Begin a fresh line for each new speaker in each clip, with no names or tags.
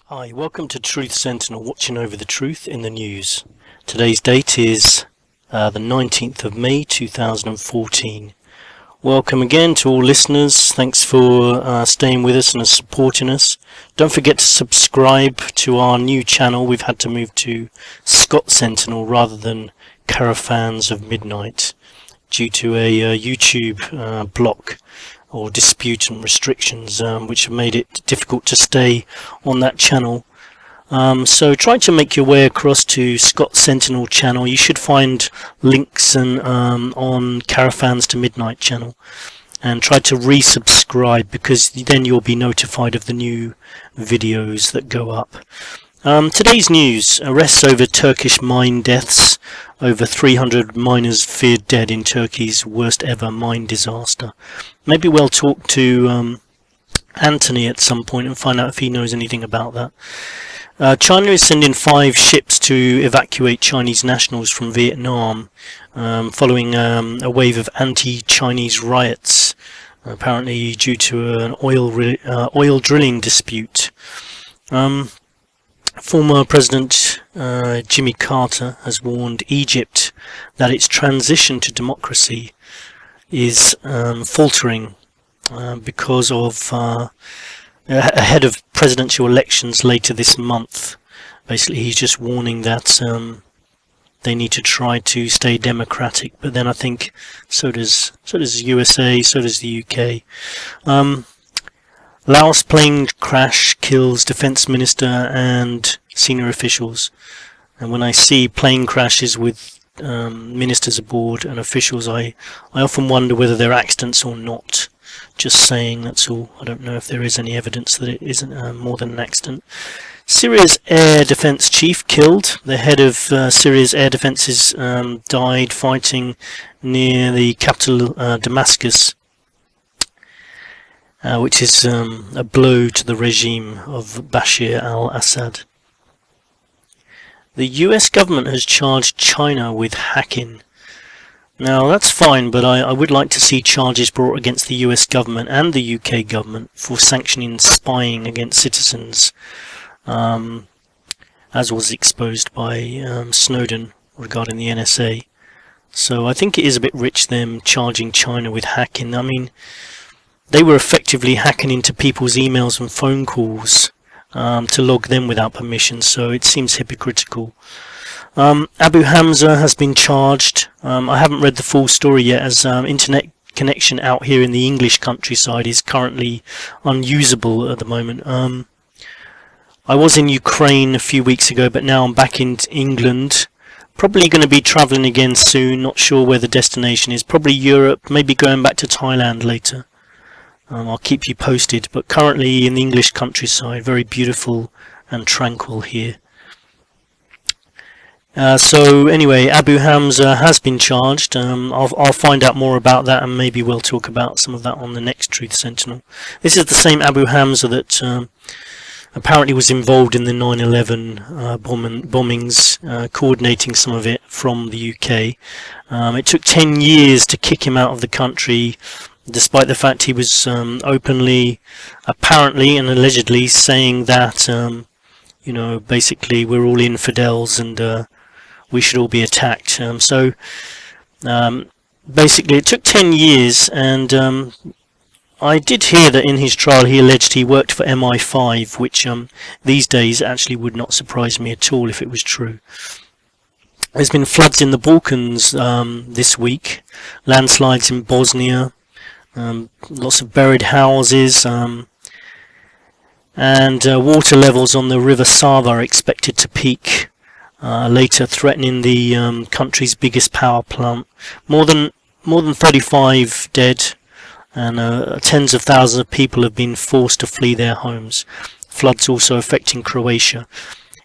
Hi, welcome to Truth Sentinel, watching over the truth in the news. Today's date is the 19th of May 2014. Welcome again to all listeners. Thanks for staying with us and supporting us. Don't forget to subscribe to our new channel. We've had to move to Scott Sentinel rather than Caravans of Midnight due to a YouTube block or dispute and restrictions which have made it difficult to stay on that channel. So try to make your way across to Scott Sentinel channel. You should find links and on Caravans to Midnight channel, and try to resubscribe because then you'll be notified of the new videos that go up. Today's news: arrests over Turkish mine deaths. Over 300 miners feared dead in Turkey's worst ever mine disaster. Maybe we'll talk to Anthony at some point and find out if he knows anything about that. China is sending 5 ships to evacuate Chinese nationals from Vietnam following a wave of anti-Chinese riots, apparently due to an oil drilling dispute. Former President Jimmy Carter has warned Egypt that its transition to democracy is faltering because of ahead of presidential elections later this month. Basically, he's just warning that they need to try to stay democratic. But then I think so does the USA, so does the UK. Laos plane crash kills defense minister and senior officials. And when I see plane crashes with ministers aboard and officials, I often wonder whether they're accidents or not. Just saying, that's all. I don't know if there is any evidence that it isn't more than an accident. Syria's air defense chief killed. The head of Syria's air defenses died fighting near the capital Damascus, which is a blow to the regime of Bashar al-Assad. The US government has charged China with hacking. Now that's fine, but I would like to see charges brought against the US government and the UK government for sanctioning spying against citizens, as was exposed by Snowden regarding the NSA. So I think it is a bit rich them charging China with hacking. I mean, they were effectively hacking into people's emails and phone calls to log them without permission, so it seems hypocritical. Abu Hamza has been charged. I haven't read the full story yet, as internet connection out here in the English countryside is currently unusable at the moment. I was in Ukraine a few weeks ago, but now I'm back in England. Probably going to be travelling again soon, not sure where the destination is. Probably Europe, maybe going back to Thailand later. I'll keep you posted, but currently in the English countryside, very beautiful and tranquil here. So anyway, Abu Hamza has been charged. I'll find out more about that, and maybe we'll talk about some of that on the next Truth Sentinel. This is the same Abu Hamza that apparently was involved in the 9/11 bombings, coordinating some of it from the UK. It took 10 years to kick him out of the country, despite the fact he was openly, apparently and allegedly saying that, you know, basically we're all infidels and we should all be attacked. Basically it took 10 years, and I did hear that in his trial he alleged he worked for MI5, which these days actually would not surprise me at all if it was true. There's been floods in the Balkans this week, landslides in Bosnia, lots of buried houses, and water levels on the River Sava are expected to peak later, threatening the country's biggest power plant. More than 35 dead, and tens of thousands of people have been forced to flee their homes. Floods also affecting Croatia.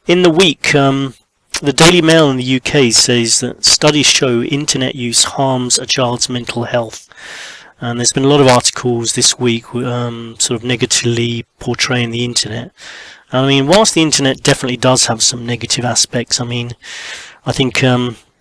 In the week, the Daily Mail in the UK says that studies show internet use harms a child's mental health. And there's been a lot of articles this week sort of negatively portraying the internet. I mean, whilst the internet definitely does have some negative aspects, I mean, I think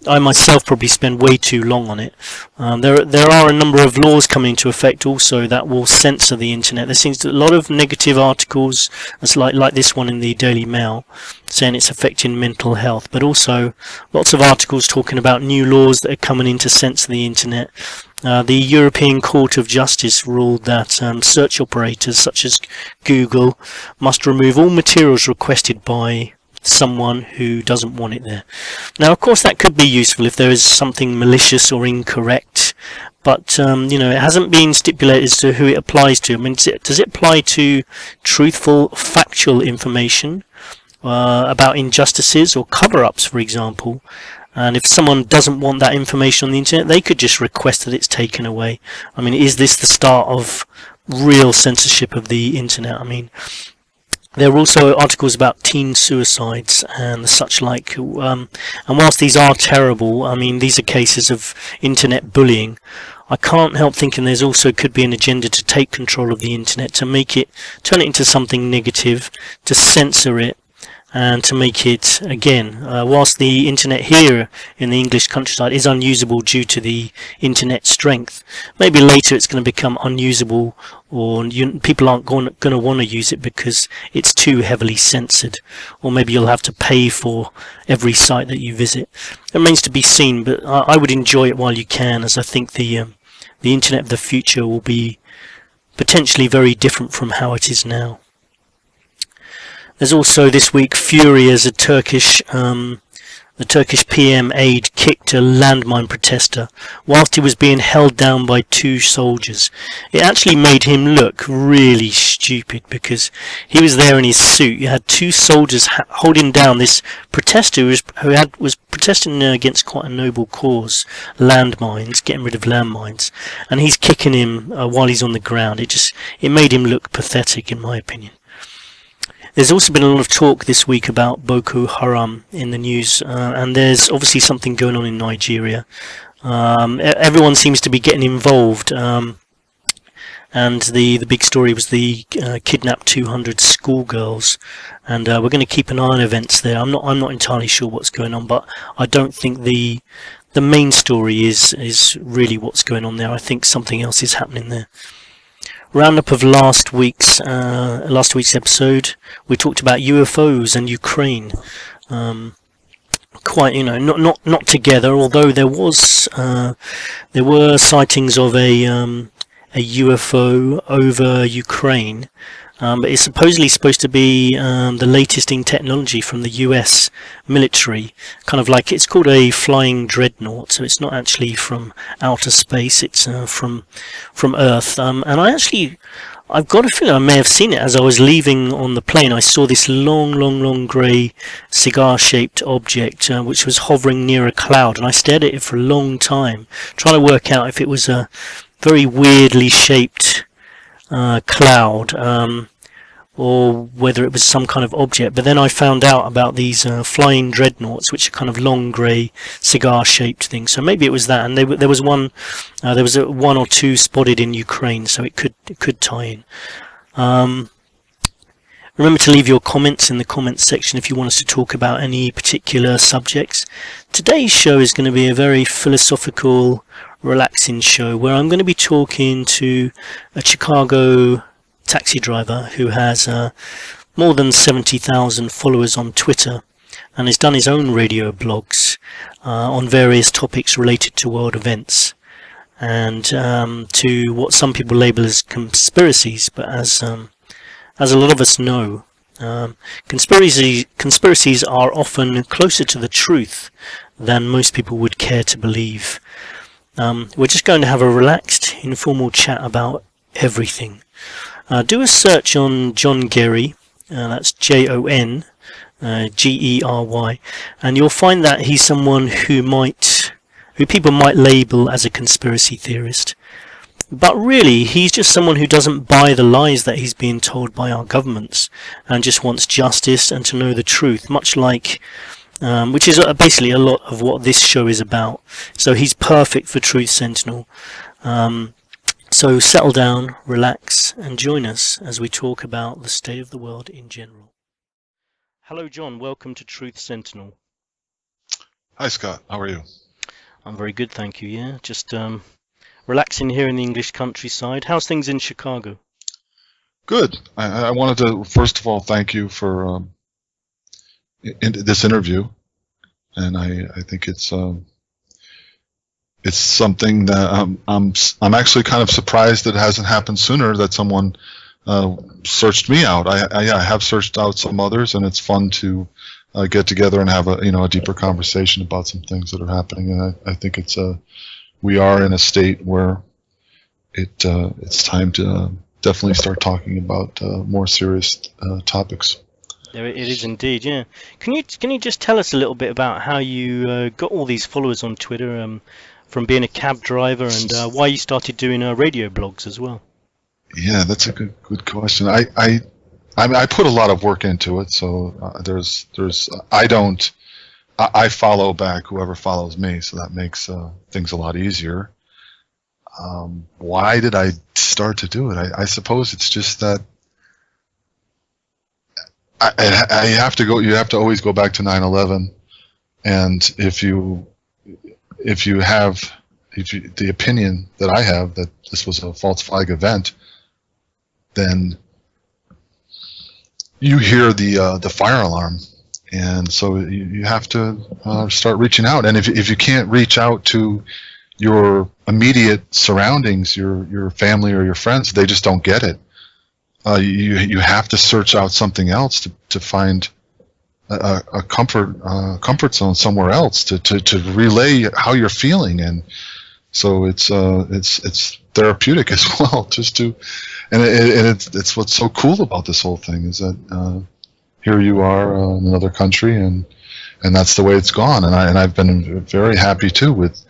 I myself probably spend way too long on it. There are a number of laws coming into effect also that will censor the internet. There seems to be a lot of negative articles, it's like this one in the Daily Mail, saying it's affecting mental health, but also lots of articles talking about new laws that are coming in to censor the internet. The European Court of Justice ruled that search operators such as Google must remove all materials requested by someone who doesn't want it there. Now, of course, that could be useful if there is something malicious or incorrect, but it hasn't been stipulated as to who it applies to. I mean, does it apply to truthful, factual information about injustices or cover-ups, for example? And if someone doesn't want that information on the internet, they could just request that it's taken away. I mean, is this the start of real censorship of the internet? I mean, there are also articles about teen suicides and such like, and whilst these are terrible, I mean, these are cases of internet bullying. I can't help thinking there's also could be an agenda to take control of the internet, to make it, turn it into something negative, to censor it, and to make it, again, whilst the internet here in the English countryside is unusable due to the internet strength, maybe later it's going to become unusable, or people aren't going to want to use it because it's too heavily censored, or maybe you'll have to pay for every site that you visit. It remains to be seen, but I would enjoy it while you can, as I think the internet of the future will be potentially very different from how it is now. There's also this week fury as the Turkish PM aide kicked a landmine protester whilst he was being held down by two soldiers. It actually made him look really stupid because he was there in his suit. You had two soldiers holding down this protester who was protesting against quite a noble cause, landmines, getting rid of landmines, and he's kicking him while he's on the ground. It made him look pathetic, in my opinion. There's also been a lot of talk this week about Boko Haram in the news, and there's obviously something going on in Nigeria. Everyone seems to be getting involved, and the big story was the kidnapped 200 schoolgirls, and we're going to keep an eye on events there. I'm not entirely sure what's going on, but I don't think the main story is really what's going on there. I think something else is happening there. Roundup of last week's episode, we talked about UFOs and Ukraine. Quite, not together. Although there were sightings of a UFO over Ukraine. But it's supposedly supposed to be the latest in technology from the US military, kind of like it's called a flying dreadnought, so it's not actually from outer space, it's from Earth. And I've got a feeling I may have seen it as I was leaving on the plane. I saw this long grey cigar-shaped object which was hovering near a cloud, and I stared at it for a long time, trying to work out if it was a very weirdly shaped cloud, or whether it was some kind of object. But then I found out about these flying dreadnoughts, which are kind of long grey cigar-shaped things. So maybe it was that, and there was one or two spotted in Ukraine, so it could tie in. Remember to leave your comments in the comments section if you want us to talk about any particular subjects. Today's show is going to be a very philosophical, relaxing show where I'm going to be talking to a Chicago taxi driver who has more than 70,000 followers on Twitter and has done his own radio blogs on various topics related to world events and to what some people label as conspiracies, but as a lot of us know, conspiracies are often closer to the truth than most people would care to believe. We're just going to have a relaxed, informal chat about everything. Do a search on Jon Gery, that's Jon Gery, and you'll find that he's someone who people might label as a conspiracy theorist. But really, he's just someone who doesn't buy the lies that he's being told by our governments and just wants justice and to know the truth, much like, which is basically a lot of what this show is about. So he's perfect for Truth Sentinel. So settle down, relax, and join us as we talk about the state of the world in general. Hello, John. Welcome to Truth Sentinel.
Hi, Scott. How are you?
I'm very good, thank you. Yeah, just relaxing here in the English countryside. How's things in Chicago?
Good. I wanted to first of all thank you for this interview, and I think it's something that I'm actually kind of surprised that it hasn't happened sooner. That someone searched me out. Yeah, I have searched out some others, and it's fun to get together and have a deeper conversation about some things that are happening. And I think we are in a state where it's time to definitely start talking about more serious topics.
There it is indeed. Yeah. Can you just tell us a little bit about how you got all these followers on Twitter, from being a cab driver, and why you started doing radio blogs as well?
Yeah, that's a good question. I put a lot of work into it, so I follow back whoever follows me, so that makes things a lot easier. Why did I start to do it? I suppose it's just that I have to go. You have to always go back to 9/11, and if you have the opinion that I have that this was a false flag event, then you hear the fire alarm, and so you have to start reaching out. And if you can't reach out to your immediate surroundings, your family or your friends, they just don't get it. You have to search out something else to find a comfort zone somewhere else to relay how you're feeling, and so it's therapeutic as well. It's what's so cool about this whole thing is that here you are in another country, and that's the way it's gone. And I've been very happy too with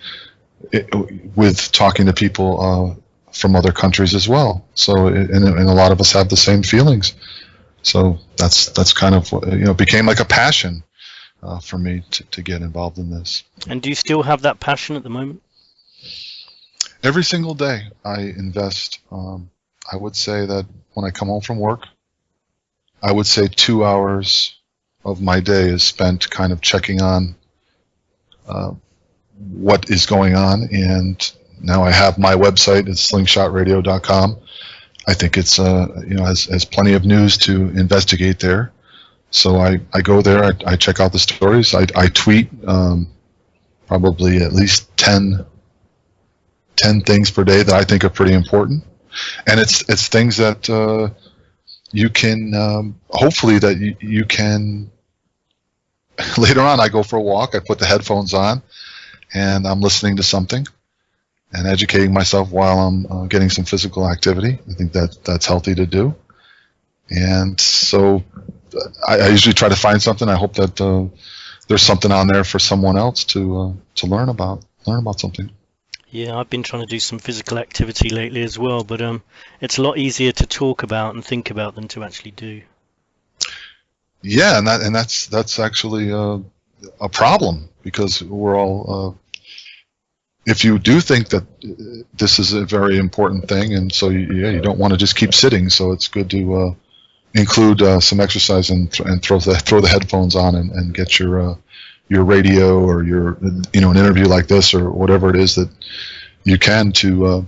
talking to people from other countries as well. So and a lot of us have the same feelings. So that's kind of became like a passion for me to get involved in this.
And do you still have that passion at the moment?
Every single day I invest. I would say that when I come home from work, I would say 2 hours of my day is spent kind of checking on what is going on. And now I have my website. It's slingshotradio.com. I think it's has plenty of news to investigate there. So I go there. I check out the stories. I tweet probably at least 10 things per day that I think are pretty important. And it's things that you can hopefully that you can later on. I go for a walk. I put the headphones on, and I'm listening to something and educating myself while I'm getting some physical activity. I think that's healthy to do. And so I usually try to find something. I hope that there's something on there for someone else to learn about something.
Yeah, I've been trying to do some physical activity lately as well, but it's a lot easier to talk about and think about than to actually do.
Yeah, and that's actually a problem, because we're all. If you do think that this is a very important thing, and so you don't want to just keep sitting, so it's good to include some exercise and throw the headphones on and get your radio or your an interview like this or whatever it is that you can to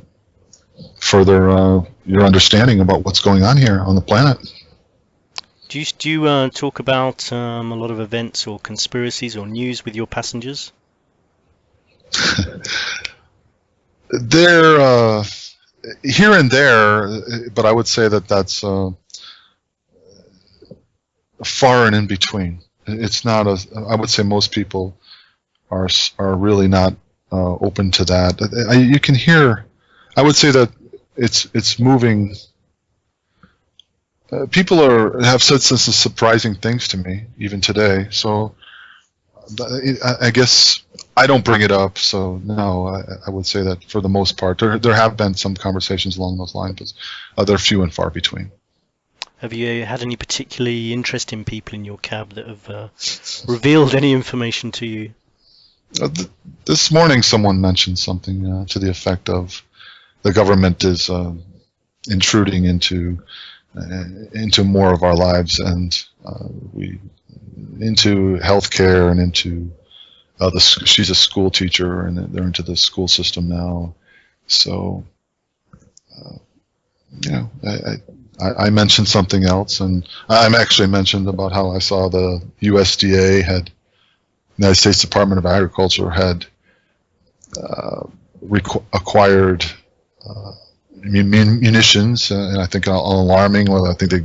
further your understanding about what's going on here on the planet.
Do you talk about a lot of events or conspiracies or news with your passengers?
They're here and there, but I would say that's far and in between. It's not I would say most people are really not open to that. You can hear. I would say that it's moving. People have said some surprising things to me even today. So I guess I don't bring it up. So no, I would say that for the most part, there have been some conversations along those lines, but they're few and far between.
Have you had any particularly interesting people in your cab that have revealed any information to you?
This morning, someone mentioned something to the effect of the government is intruding into more of our lives, and into healthcare and into she's a school teacher, and they're into the school system now. So, I mentioned something else, and I actually mentioned about how I saw the United States Department of Agriculture had acquired munitions, and I think alarming. Well, I think they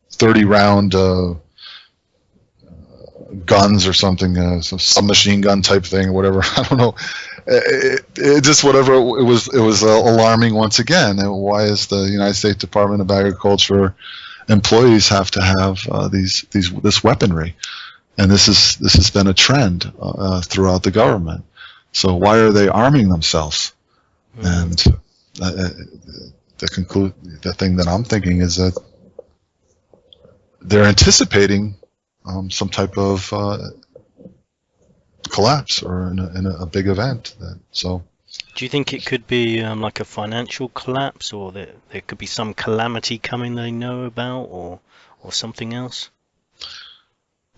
30 round guns or something, some submachine gun type thing, or whatever. I don't know. It just whatever. It was alarming once again. And why is the United States Department of Agriculture employees have to have this weaponry? And this has been a trend throughout the government. So why are they arming themselves? And the thing that I'm thinking is that they're anticipating some type of collapse or in a big event. So,
do you think it could be like a financial collapse, or there could be some calamity coming they know about, or something else?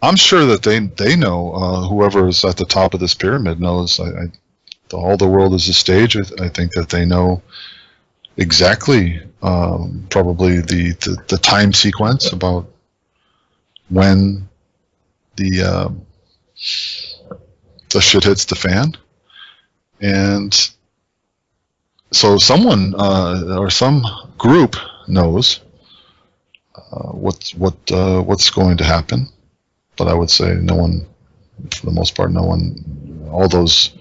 I'm sure that they know. Whoever is at the top of this pyramid knows. All the world is a stage. I think that they know exactly, probably the time sequence about when the shit hits the fan, and so someone or some group knows what's going to happen. But I would say no one, for the most part, all those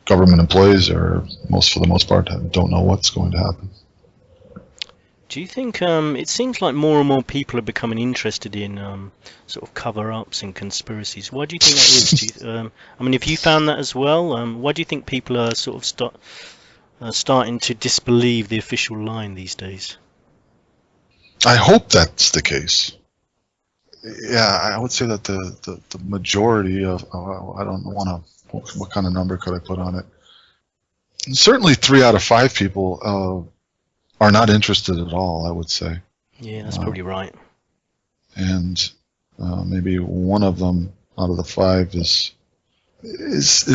government employees, for the most part, don't know what's going to happen.
Do you think it seems like more and more people are becoming interested in sort of cover-ups and conspiracies? Why do you think that is? I mean, have you found that as well? Why do you think people are sort of starting to disbelieve the official line these days?
I hope that's the case. Yeah, I would say that the majority of, I don't want to, what kind of number could I put on it? Certainly 3 out of 5 people are not interested at all, I would say.
Yeah, that's probably right.
And maybe one of them out of the 5 is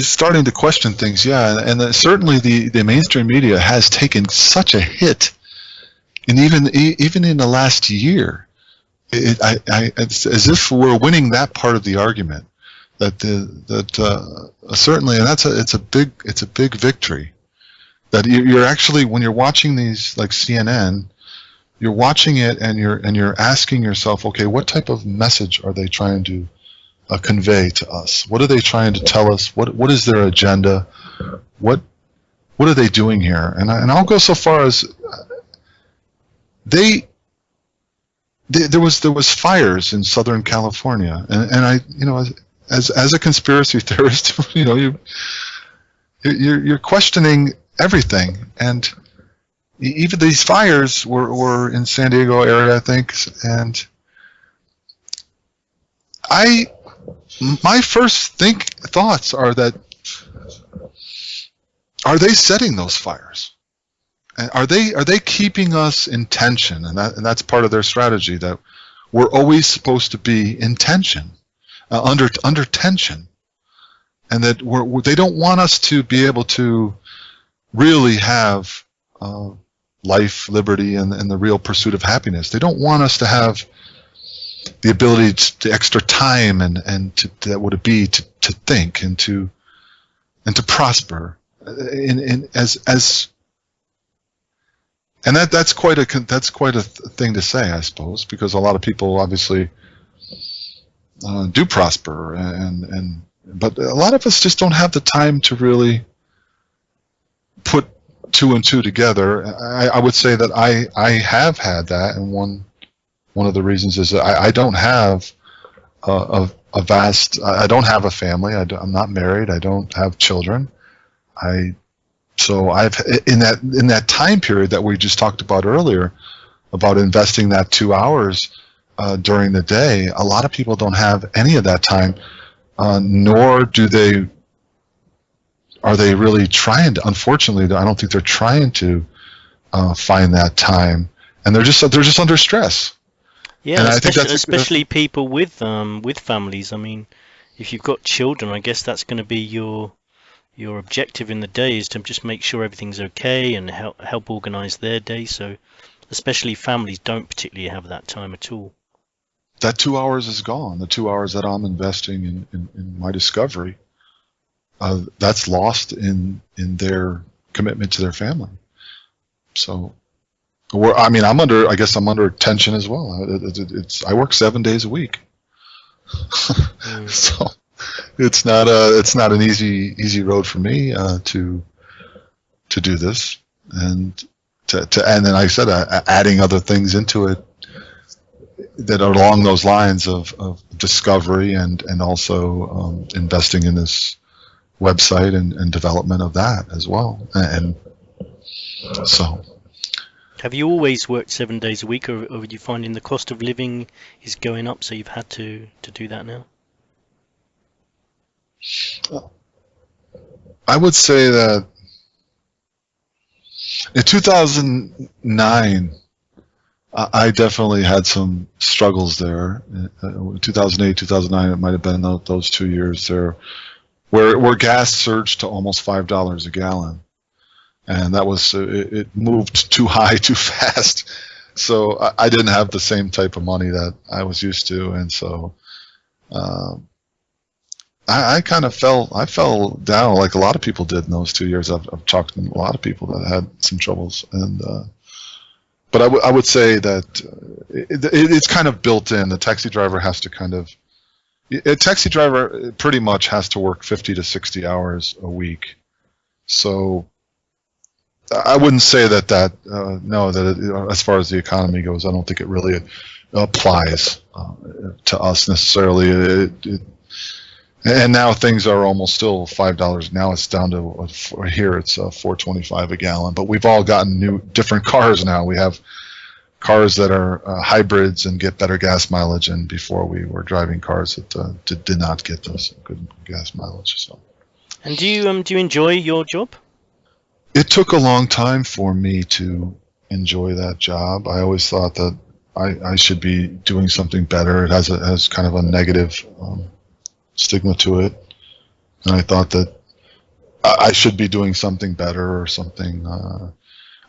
starting to question things. Yeah, and certainly the mainstream media has taken such a hit, and even in the last year. It's as if we're winning that part of the argument. Certainly, and it's a big victory. That you're actually, when you're watching these like CNN, you're watching it and you're asking yourself, okay, what type of message are they trying to convey to us? What are they trying to tell us? What is their agenda? What are they doing here? And I'll go so far as there was fires in Southern California, and I, as a conspiracy theorist, you're questioning everything, and even these fires were in San Diego area, I think, and my first thoughts are that, are they setting those fires? Are they keeping us in tension? And that's part of their strategy, that we're always supposed to be in tension, under tension, and that they don't want us to be able to really have life, liberty, and the real pursuit of happiness. They don't want us to have the ability to extra time and that would it be to think and to prosper, and that's quite a thing to say, I suppose, because a lot of people obviously do prosper, but a lot of us just don't have the time to really put 2 and 2 together. I would say that I have had that, and one of the reasons is that I don't have I don't have a family. I'm not married. I don't have children. So I've in that time period that we just talked about earlier, about investing that 2 hours during the day. A lot of people don't have any of that time, nor are they really trying to. Unfortunately, I don't think they're trying to find that time, and they're just under stress.
Yeah, and especially people with families. I mean, if you've got children, I guess that's going to be your objective in the day, is to just make sure everything's okay and help organize their day. So especially families don't particularly have that time at all.
That 2 hours is gone. The 2 hours that I'm investing in my discovery, that's lost in their commitment to their family. So, I guess I'm under tension as well. I work 7 days a week, so it's not an easy road for me to do this, and and then like I said, adding other things into it that are along those lines of discovery and also investing in this website and development of that as well. And so,
have you always worked 7 days a week, or are you finding the cost of living is going up, so you've had to do that now?
I would say that in 2009, I definitely had some struggles there. 2008, 2009, it might have been those 2 years there, where gas surged to almost $5 a gallon, and that was it moved too high too fast. So I didn't have the same type of money that I was used to, and so I kind of fell down like a lot of people did in those 2 years. I've talked to a lot of people that had some troubles, and but I would say that it's kind of built in. The taxi driver has to a taxi driver pretty much has to work 50 to 60 hours a week. So I wouldn't say that as far as the economy goes, I don't think it really applies to us necessarily. And now things are almost still $5. Now it's down to here it's $4.25 a gallon. But we've all gotten different cars now. We have cars that are hybrids and get better gas mileage. And before we were driving cars that did not get those good gas mileage. So.
And do you enjoy your job?
It took a long time for me to enjoy that job. I always thought that I should be doing something better. It has kind of a negative stigma to it, and I thought that I should be doing something better or something.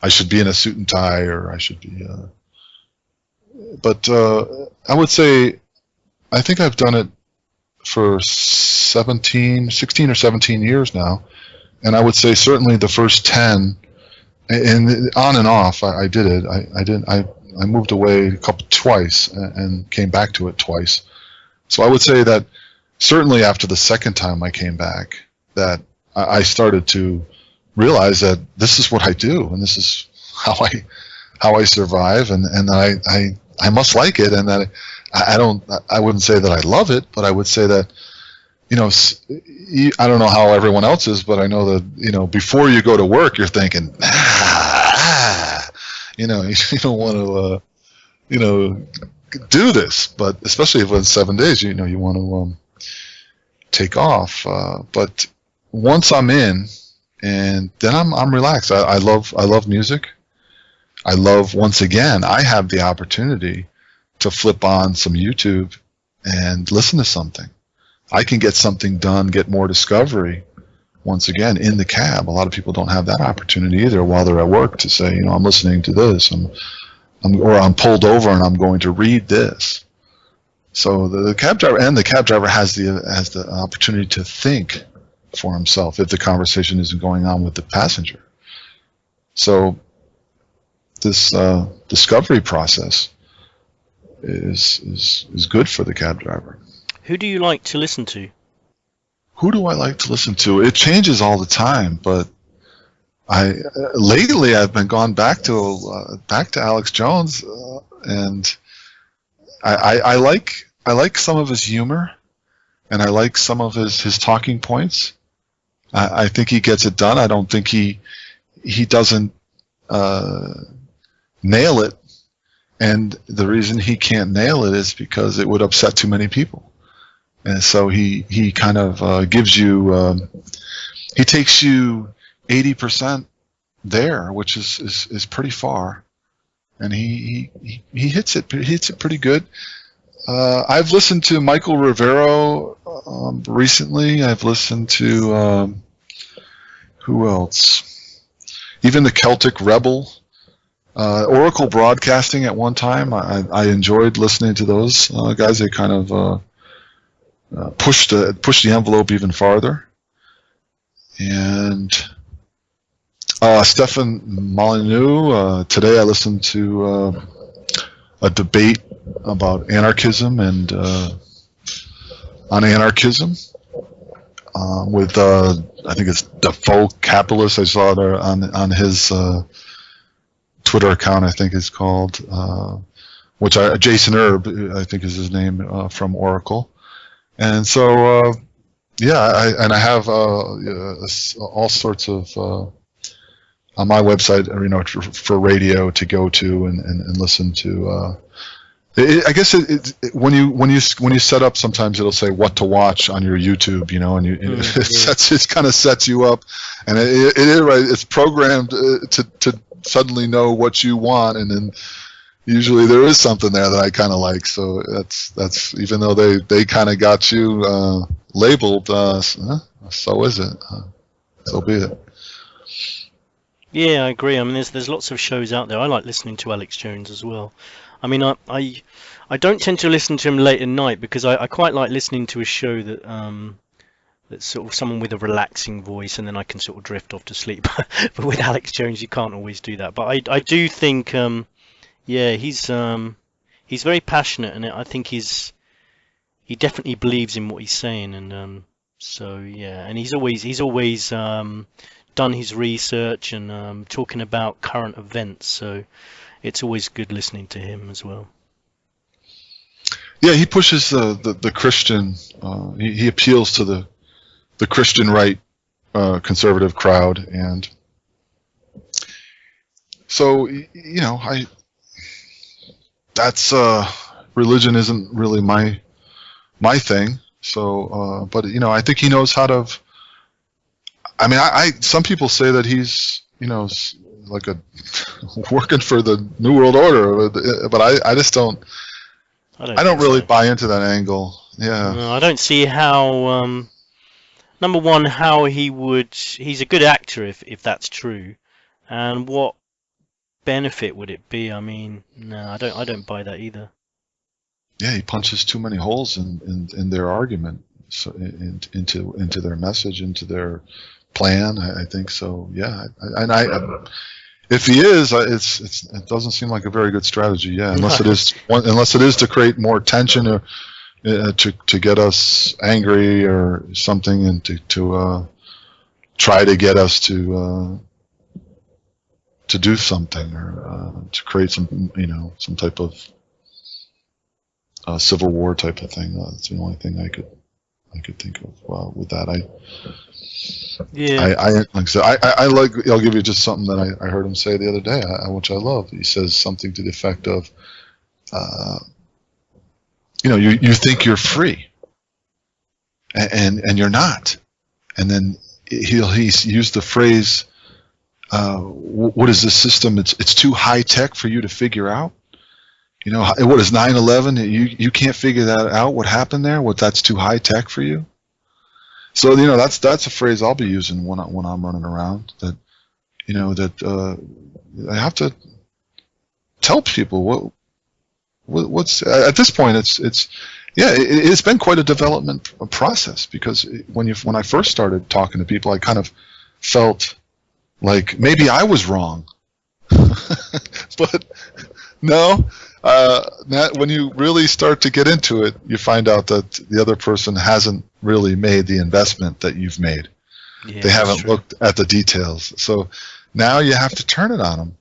I should be in a suit and tie, or I should be. But I would say I think I've done it for 16 or 17 years now, and I would say certainly the first 10, and on and off, I did it. I moved away twice and came back to it twice. So I would say that certainly after the second time I came back, that I started to realize that this is what I do, and this is how I survive, and I must like it, and that I wouldn't say that I love it, but I would say that, I don't know how everyone else is, but I know that, before you go to work, you're thinking, you don't want to, do this, but especially if it's 7 days, you want to take off. But once I'm in, and then I'm relaxed. I love music. I love, once again, I have the opportunity to flip on some YouTube and listen to something. I can get something done, get more discovery, once again, in the cab. A lot of people don't have that opportunity either while they're at work to say, I'm listening to this, or I'm pulled over and I'm going to read this. So the cab driver has the opportunity to think for himself if the conversation isn't going on with the passenger. So this discovery process is good for the cab driver.
Who do you like to listen to?
Who do I like to listen to? It changes all the time, but lately I've been gone back to Alex Jones, and I like some of his humor, and I like some of his talking points. I think he gets it done. I don't think he doesn't nail it, and the reason he can't nail it is because it would upset too many people. And so he kind of gives you, he takes you 80% there, which is pretty far, and he hits it pretty good. I've listened to Michael Rivero Recently, I've listened to who else? Even the Celtic Rebel, Oracle Broadcasting. At one time, I enjoyed listening to those guys. They kind of push the envelope even farther. And Stefan Molyneux. Today I listened to a debate about anarchism and on anarchism with I think it's Defoe Capitalist. I saw there on his Twitter account. I think it's called Jason Erb. I think is his name from Oracle. And so, I have all sorts of on my website, for radio to go to and listen to. I guess when you set up, sometimes it'll say what to watch on your YouTube, and it kind of sets you up, and it is right. It's programmed to suddenly know what you want, and then usually there is something there that I kind of like. So that's even though they kind of got you labeled, so is it. So be it.
Yeah, I agree. I mean, there's lots of shows out there. I like listening to Alex Jones as well. I mean, I don't tend to listen to him late at night because I quite like listening to a show that's sort of someone with a relaxing voice, and then I can sort of drift off to sleep. But with Alex Jones, you can't always do that. But I do think, he's very passionate, and I think he definitely believes in what he's saying, and and he's always done his research and talking about current events. So it's always good listening to him as well.
Yeah, he pushes the Christian. He appeals to the Christian right conservative crowd, and so that's religion isn't really my thing. So, but I think he knows how to. I mean, some people say that he's like a working for the New World Order, but I just don't. I don't really buy into that angle. Yeah.
No, I don't see how. Number one, how he's a good actor if that's true, and what benefit would it be? I mean, no, I don't buy that either.
Yeah, he punches too many holes in their argument, so into their message, into their plan. I think so. Yeah, and if he is, it doesn't seem like a very good strategy. Yeah, unless it is to create more tension or to get us angry or something, and to try to get us to do something, or to create some type of civil war type of thing. That's the only thing I could think of with that. Like I said, I'll give you just something that I heard him say the other day, which I love. He says something to the effect of, you think you're free, and you're not. And then he's used the phrase, what is this system? It's too high tech for you to figure out. What is 9/11? You can't figure that out. What happened there? That's too high tech for you. So that's a phrase I'll be using when I'm running around. That I have to tell people what's at this point. It's been quite a development process, because when I first started talking to people, I kind of felt like maybe I was wrong, but no. When you really start to get into it, you find out that the other person hasn't really made the investment that you've made. Yeah, they haven't looked at the details. So now you have to turn it on them,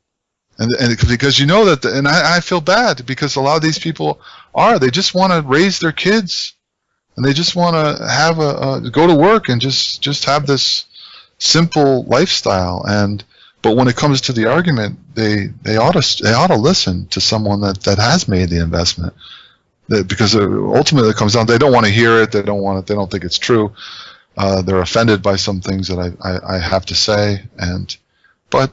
and because that, and I feel bad, because a lot of these people they just want to raise their kids, and they just want to have go to work and just have this simple lifestyle. But when it comes to the argument, they ought to listen to someone that has made the investment, because ultimately it comes down, they don't want to hear it, they don't think it's true, they're offended by some things that I have to say, but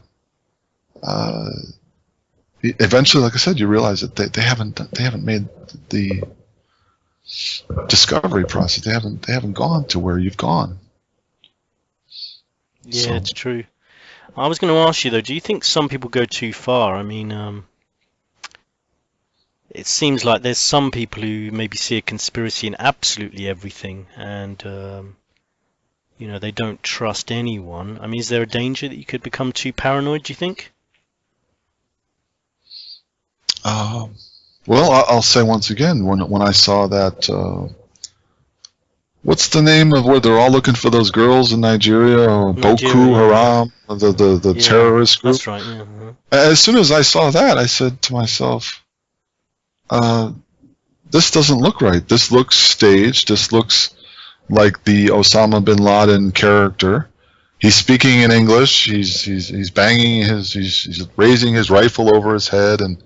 eventually, like I said, you realize that they haven't made discovery process. They haven't gone to where you've gone.
Yeah,
So,
it's true. I was going to ask you though, do you think some people go too far? I mean, it seems like there's some people who maybe see a conspiracy in absolutely everything, and they don't trust anyone. I mean, is there a danger that you could become too paranoid, do you think?
well, I'll say once again, when I saw that, what's the name of where they're all looking for those girls in Nigeria? Boko
Nigeria,
Haram, the
yeah,
terrorist group.
that's right. Yeah, uh-huh.
As soon as I saw that, I said to myself, this doesn't look right. This looks staged. This looks like the Osama bin Laden character. He's speaking in English. He's banging he's raising his rifle over his head, and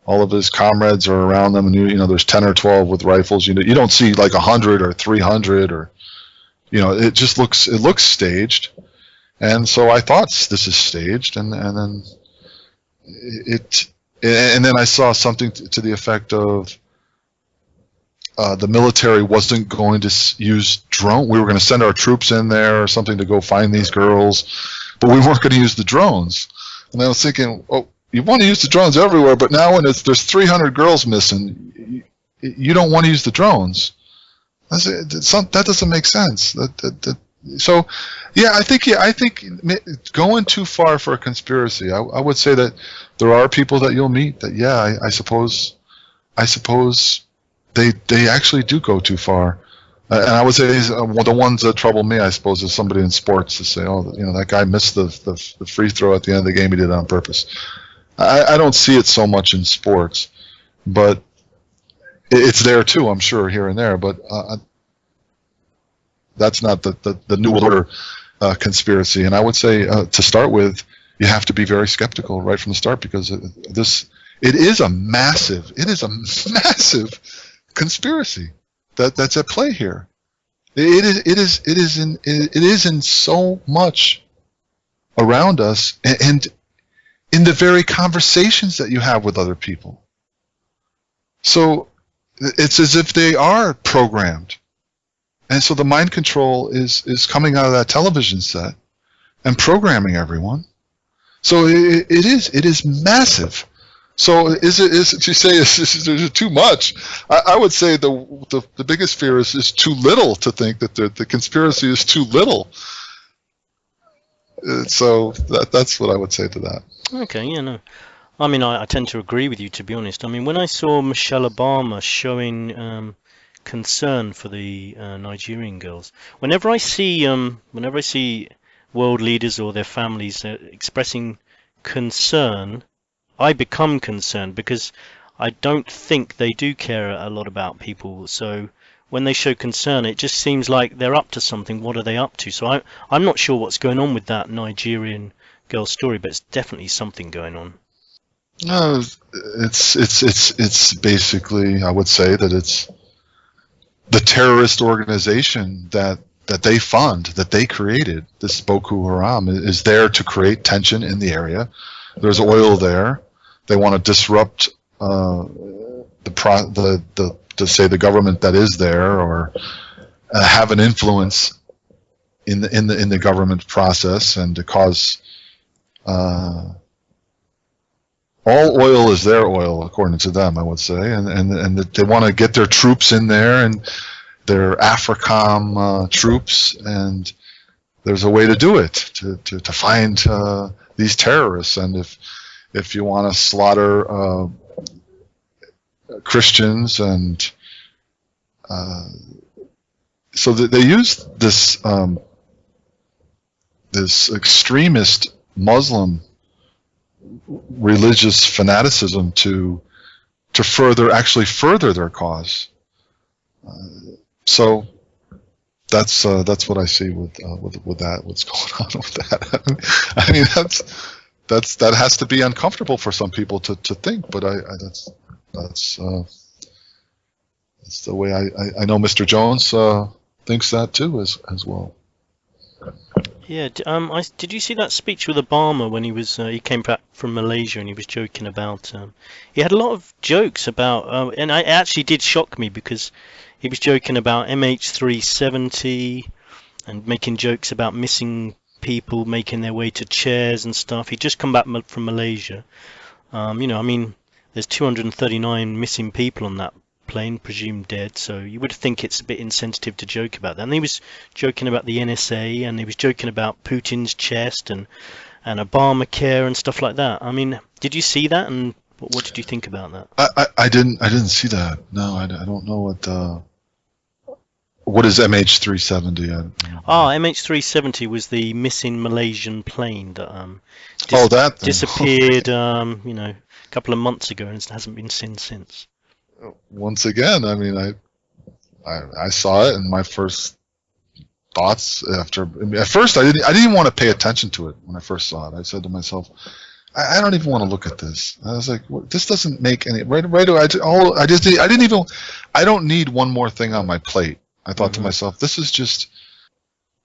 all of his comrades are around them. And there's 10 or 12 with rifles. You don't see like 100 or 300 or it looks staged. And so I thought this is staged, and then and then I saw something to the effect of the military wasn't going to use drone. We were going to send our troops in there or something to go find these girls, but we weren't going to use the drones. And I was thinking, oh, you want to use the drones everywhere, but now when there's 300 girls missing, you don't want to use the drones. That doesn't make sense. So, yeah, I think going too far for a conspiracy. I would say that there are people that you'll meet that, yeah, I suppose they actually do go too far. And I would say the ones that trouble me, I suppose, is somebody in sports to say, oh, that guy missed the free throw at the end of the game. He did it on purpose. I don't see it so much in sports, but it's there too, I'm sure, here and there. But that's not the New Order conspiracy. And I would say, to start with, you have to be very skeptical right from the start, because it is a massive conspiracy that's at play here. It is in so much around us, and in the very conversations that you have with other people. So it's as if they are programmed. And so the mind control is coming out of that television set and programming everyone. So it is massive. So is you say is it too much? I would say the biggest fear is too little, to think that the conspiracy is too little. So that's what I would say to that.
Okay, yeah, no. I mean, I tend to agree with you, to be honest. I mean, when I saw Michelle Obama showing concern for the Nigerian girls, whenever I see world leaders or their families expressing concern, I become concerned, because I don't think they do care a lot about people. So when they show concern, it just seems like they're up to something. What are they up to? So I'm not sure what's going on with that Nigerian girl story, but it's definitely something going on.
No, it's basically, I would say that it's the terrorist organization that they fund, that they created. This Boko Haram is there to create tension in the area. There's oil there. They want to disrupt the government that is there, or have an influence in the government process, and to cause all oil is their oil, according to them, I would say, and they want to get their troops in there, and their AFRICOM troops, and there's a way to do it, to find these terrorists. And if you want to slaughter Christians, and so they use this extremist Muslim religious fanaticism to further their cause. So that's what I see with that. What's going on with that? I mean, that has to be uncomfortable for some people to think. But that's the way I know Mr. Jones thinks that too, as well.
Yeah, did you see that speech with Obama when he came back from Malaysia and he was joking about he had a lot of jokes about and it actually did shock me because he was joking about MH370 and making jokes about missing people making their way to chairs and stuff. He'd just come back from Malaysia. I mean, there's 239 missing people on that plane, presumed dead, so you would think it's a bit insensitive to joke about that. And he was joking about the NSA, and he was joking about Putin's chest and Obamacare and stuff like that. I mean, did you see that, and what did you think about that?
I didn't see that. No, I don't know what is MH370.
MH370 was the missing Malaysian plane that disappeared a couple of months ago and hasn't been seen since.
Once again, I mean, I saw it, and my first thoughts at first I didn't even want to pay attention to it when I first saw it. I said to myself, I don't even want to look at this. I was like, this doesn't make any right away. I don't need one more thing on my plate. I thought to myself, this is just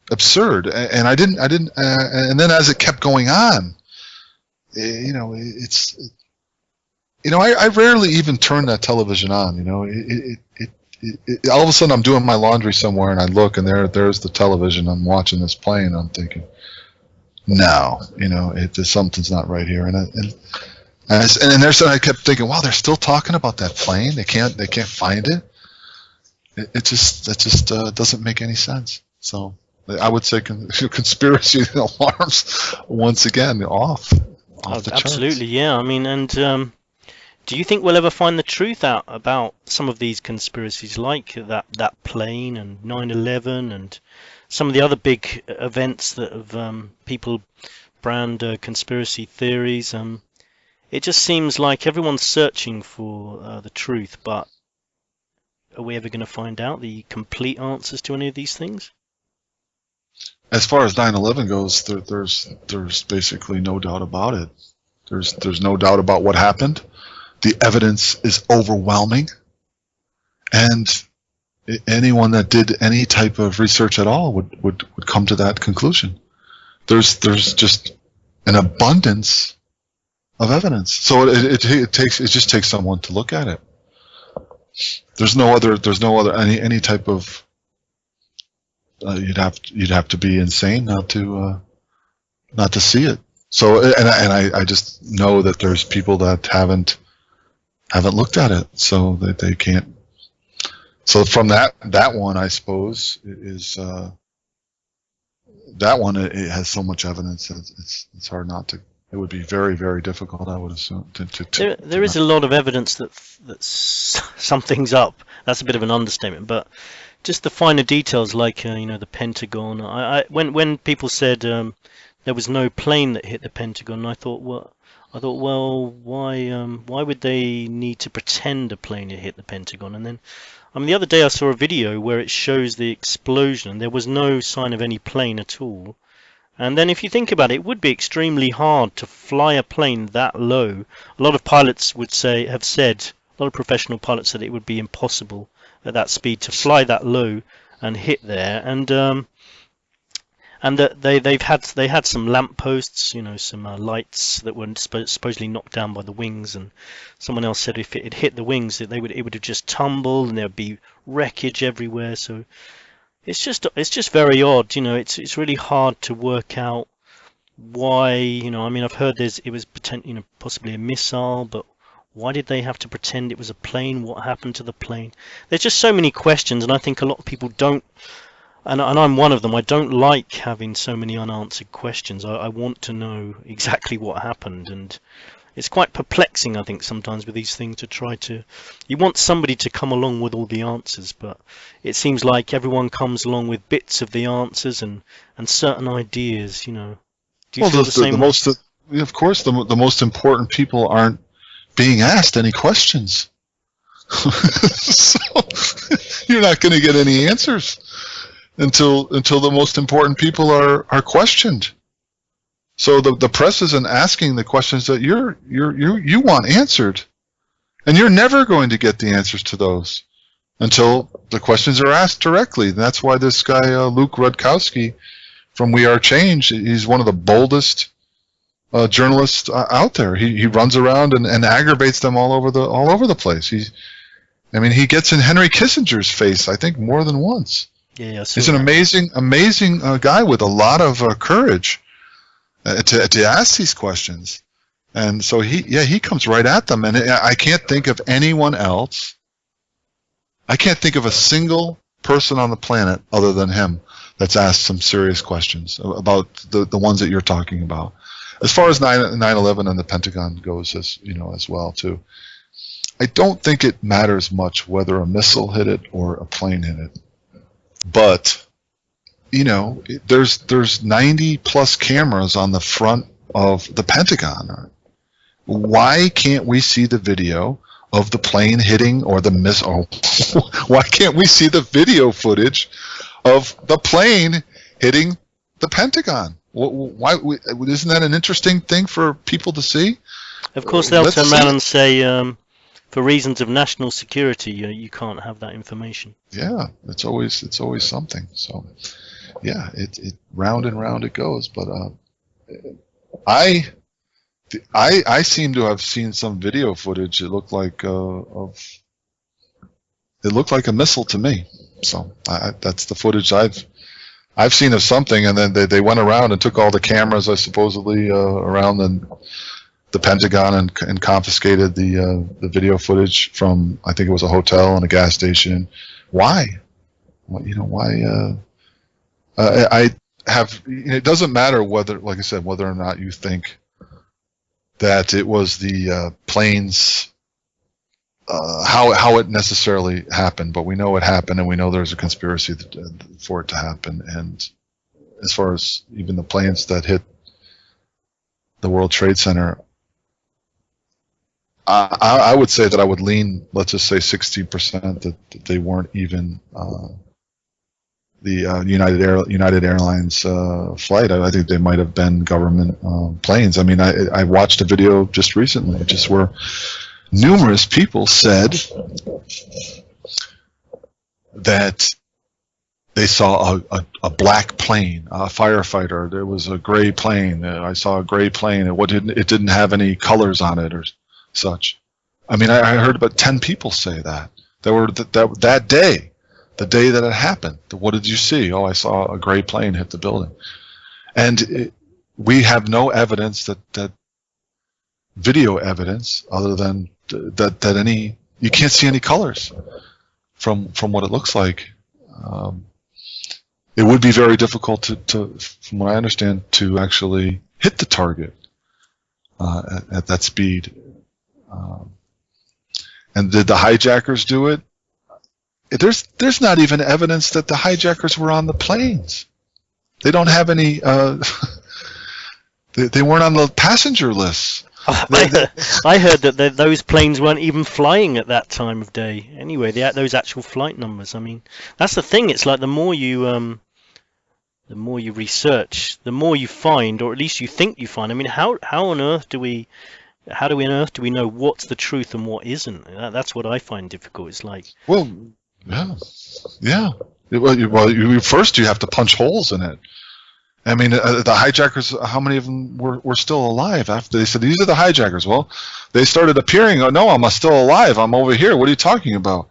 absurd, and I didn't, and then as it kept going on, I rarely even turn that television on. All of a sudden I'm doing my laundry somewhere and I look and there's the television. I'm watching this plane. I'm thinking, no, something's not right here. And I kept thinking, wow, they're still talking about that plane. They can't find it. That just doesn't make any sense. So I would say conspiracy alarms once again off the charts.
Absolutely, yeah. I mean, and do you think we'll ever find the truth out about some of these conspiracies, like that plane and 9/11 and some of the other big events that have people brand conspiracy theories? It just seems like everyone's searching for the truth, but are we ever going to find out the complete answers to any of these things?
As far as 9/11 goes, there's basically no doubt about it. There's no doubt about what happened. The evidence is overwhelming, and anyone that did any type of research at all would come to that conclusion. There's just an abundance of evidence. So it just takes someone to look at it. There's no other any type of you'd have to be insane not to see it. So and I just know that there's people that haven't looked at it, so that they can't. So from that one, I suppose, is that one. It has so much evidence that it's hard not to. It would be very, very difficult, I would assume.
There is a lot of evidence that something's up. That's a bit of an understatement, but just the finer details, like the Pentagon. When people said there was no plane that hit the Pentagon, I thought, well, why would they need to pretend a plane had hit the Pentagon? And then, the other day I saw a video where it shows the explosion, and there was no sign of any plane at all. And then if you think about it, it would be extremely hard to fly a plane that low. A lot of pilots have said, a lot of professional pilots said it would be impossible at that speed to fly that low and hit there. And that they had some lampposts, some lights that were supposedly knocked down by the wings, and someone else said if it had hit the wings, that it would have just tumbled and there would be wreckage everywhere. So it's just very odd, it's really hard to work out why, I've heard it was possibly a missile, but why did they have to pretend it was a plane? What happened to the plane? There's just so many questions, and I think a lot of people don't. And I'm one of them. I don't like having so many unanswered questions. I want to know exactly what happened, and it's quite perplexing, I think, sometimes with these things to try to. You want somebody to come along with all the answers, but it seems like everyone comes along with bits of the answers and certain ideas. Do you feel the same?
Of course, the most important people aren't being asked any questions, so you're not going to get any answers until the most important people are questioned. So the press isn't asking the questions that you want answered, and you're never going to get the answers to those until the questions are asked directly. And that's why this guy Luke Rudkowski from We Are Change. He's one of the boldest journalists out there. He runs around and aggravates them all over the place. He gets in Henry Kissinger's face, I think, more than once.
Yeah,
he's an amazing guy with a lot of courage to ask these questions. And so he comes right at them. And I can't think of anyone else. I can't think of a single person on the planet other than him that's asked some serious questions about the ones that you're talking about. As far as 9/11 and the Pentagon goes, as well too. I don't think it matters much whether a missile hit it or a plane hit it. But there's 90 plus cameras on the front of the Pentagon. Why can't we see the video of the plane hitting or the missile? Why can't we see the video footage of the plane hitting the Pentagon? Why isn't that an interesting thing for people to see?
Of course, they'll turn around and say, for reasons of national security, you can't have that information. Yeah,
it's always something. So, yeah, it round and round it goes. But I seem to have seen some video footage. It looked like a missile to me. So that's the footage I've seen of something. And then they went around and took all the cameras, supposedly around the Pentagon and confiscated the video footage from, I think it was a hotel and a gas station. Why? Why? I have. It doesn't matter whether, like I said, whether or not you think that it was the planes, how it necessarily happened, but we know it happened, and we know there's a conspiracy for it to happen. And as far as even the planes that hit the World Trade Center, I would say that I would lean, let's just say 60% that they weren't even the United Airlines flight. I think they might have been government planes. I watched a video just recently, just where numerous people said that they saw a black plane, a firefighter. There was a gray plane. I saw a gray plane. It didn't have any colors on it or such. I heard about 10 people say that. That day, the day that it happened. What did you see? Oh, I saw a gray plane hit the building. And we have no evidence that video evidence other than that you can't see any colors from what it looks like. It would be very difficult to, from what I understand, to actually hit the target at that speed. And did the hijackers do it? There's not even evidence that the hijackers were on the planes. They don't have any. They weren't on the passenger list.
I heard that those planes weren't even flying at that time of day. Anyway, those actual flight numbers. That's the thing. It's like the more you research, the more you find, or at least you think you find. How on earth do we know what's the truth and what isn't? That's what I find difficult. It's like,
well, yeah. Well, first you have to punch holes in it. The hijackers, how many of them were still alive after they said, these are the hijackers? Well, they started appearing. Oh, no, I'm still alive. I'm over here. What are you talking about?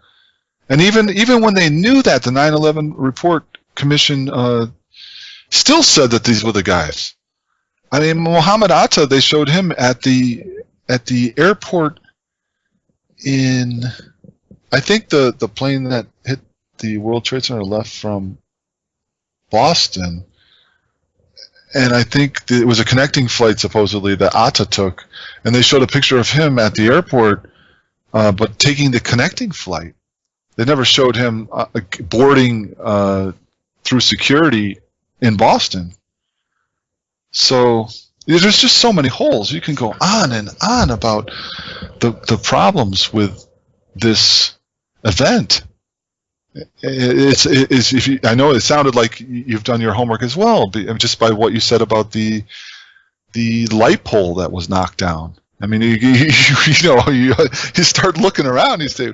And even when they knew that, the 9/11 report commission still said that these were the guys. Mohammed Atta, they showed him at the airport in, I think the plane that hit the World Trade Center left from Boston. And I think it was a connecting flight, supposedly, that Atta took. And they showed a picture of him at the airport, but taking the connecting flight. They never showed him boarding through security in Boston. So there's just so many holes. You can go on and on about the problems with this event. I know it sounded like you've done your homework as well, just by what you said about the light pole that was knocked down. I mean, you start looking around. You say,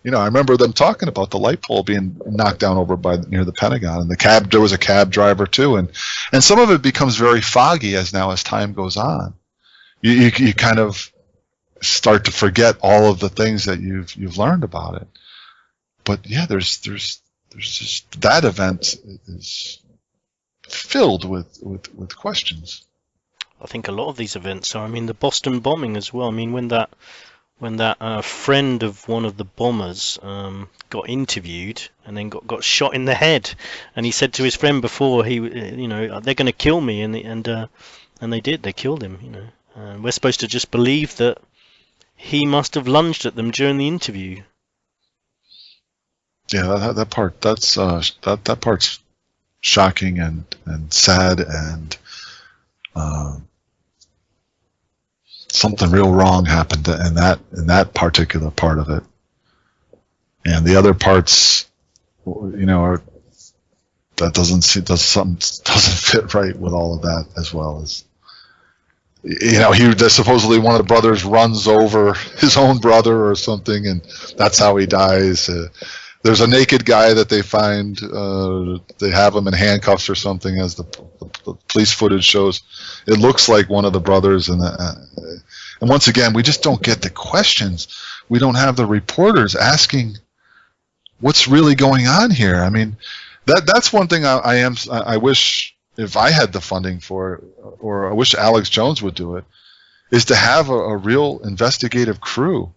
I remember them talking about the light pole being knocked down over by near the Pentagon, and there was a cab driver too, and some of it becomes very foggy as time goes on. You kind of start to forget all of the things that you've learned about it. But yeah, there's just that event is filled with questions.
I think a lot of these events are. I mean, the Boston bombing as well. I mean, when that friend of one of the bombers got interviewed and then got shot in the head, and he said to his friend before they're going to kill me, and they did. They killed him. And we're supposed to just believe that he must have lunged at them during the interview.
Yeah, that part's shocking and sad, and something real wrong happened in that particular part of it. And the other parts, are that doesn't fit right with all of that as well. As supposedly one of the brothers runs over his own brother or something, and that's how he dies. There's a naked guy that they find. They have him in handcuffs or something, as the police footage shows. It looks like one of the brothers, and once again, we just don't get the questions. We don't have the reporters asking what's really going on here. I mean, that's one thing I wish, if I had the funding for it, or I wish Alex Jones would do it, is to have a real investigative crew.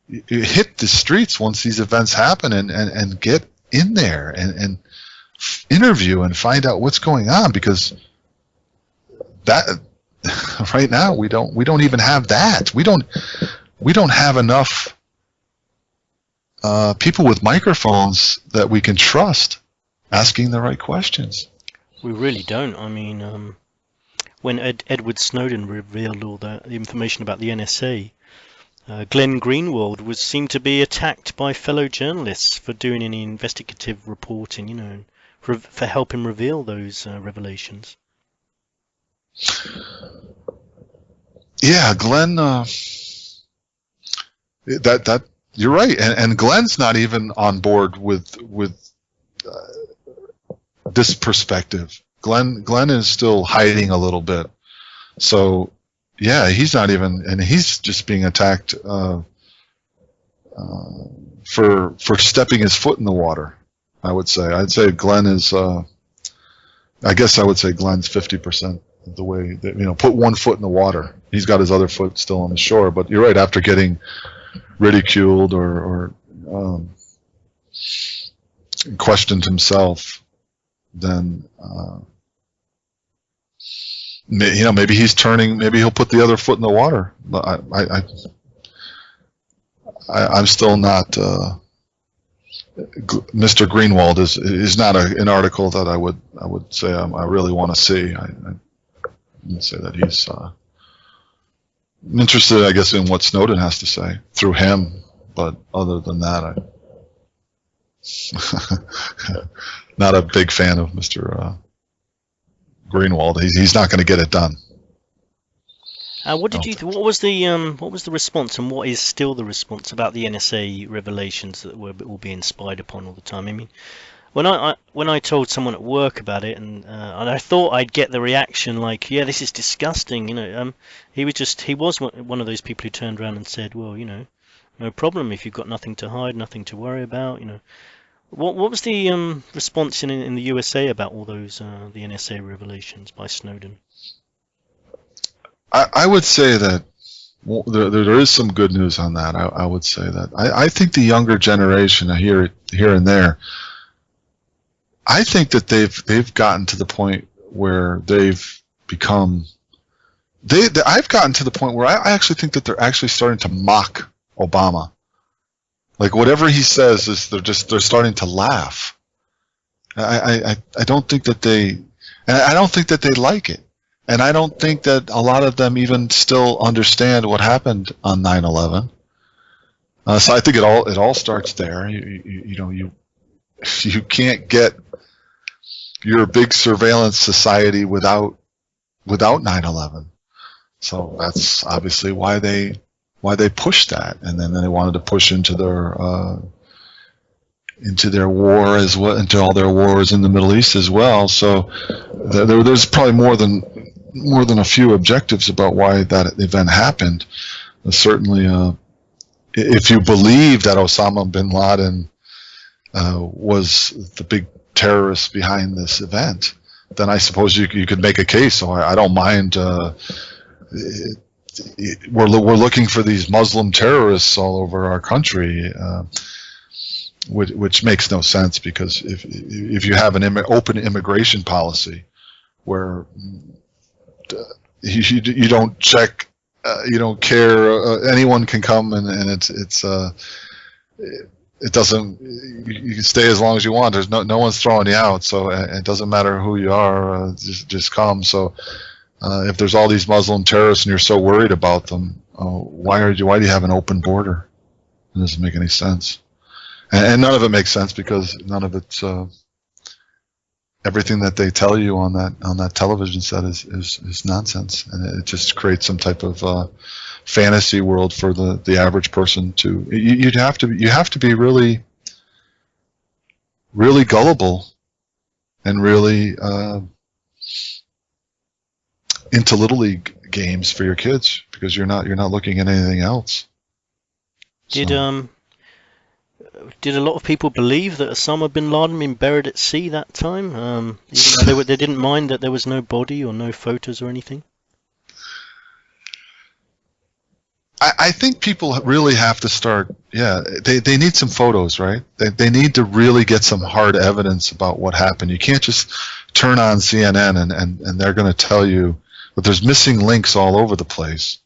You hit the streets once these events happen and get in there and interview and find out what's going on, because that right now we don't even have that. We don't have enough people with microphones that we can trust asking the right questions.
We really don't. I mean, when Edward Snowden revealed all the information about the NSA, Glenn Greenwald seemed to be attacked by fellow journalists for doing any investigative reporting, for helping reveal those revelations.
Yeah, Glenn. That you're right, and Glenn's not even on board with this perspective. Glenn is still hiding a little bit. So yeah, he's not even, and he's just being attacked for stepping his foot in the water. I'd say Glenn is. I guess I would say Glenn's 50% of the way that, put one foot in the water. He's got his other foot still on the shore. But you're right. After getting ridiculed or questioned himself, then maybe he's turning. Maybe he'll put the other foot in the water. I'm still not. Mr. Greenwald is not an article that I would say I really want to see. I would say that he's interested, I guess, in what Snowden has to say through him. But other than that, I'm not a big fan of Mr. Greenwald. He's not going to get it done.
What was the response, and what is still the response about the NSA revelations that we're all being spied upon all the time? I mean, when I told someone at work about it, and I thought I'd get the reaction like, yeah, this is disgusting, he was one of those people who turned around and said, well, no problem if you've got nothing to hide, nothing to worry about, What was the response in the USA about all those the NSA revelations by Snowden?
I would say that there is some good news on that. I would say that I think the younger generation here and there, I think that they've gotten to the point where they've become. I've gotten to the point where I actually think that they're actually starting to mock Obama. Like whatever he says they're starting to laugh. I don't think that I don't think that they like it. And I don't think that a lot of them even still understand what happened on 9/11. So I think it all starts there. You can't get your big surveillance society without 9/11. So that's obviously why they pushed that, and then they wanted to push into their war as well, into all their wars in the Middle East as well. So there's probably more than a few objectives about why that event happened. Certainly, if you believe that Osama bin Laden was the big terrorist behind this event, then I suppose you could make a case. So I don't mind. We're looking for these Muslim terrorists all over our country, which makes no sense, because if you have an open immigration policy where you don't check, you don't care, anyone can come, and it doesn't. You can stay as long as you want. There's no one's throwing you out, so it doesn't matter who you are. Just come. So if there's all these Muslim terrorists and you're so worried about them, why do you have an open border? It doesn't make any sense, and none of it makes sense, because none of it's everything that they tell you on that television set is nonsense, and it just creates some type of fantasy world for the average person to. You have to be really gullible and really into little league games for your kids, because you're not looking at anything else.
Did a lot of people believe that Osama bin Laden been buried at sea that time? Even though they didn't mind that there was no body or no photos or anything?
I think people really have to start. Yeah, they need some photos, right? They need to really get some hard evidence about what happened. You can't just turn on CNN and they're going to tell you, but there's missing links all over the place,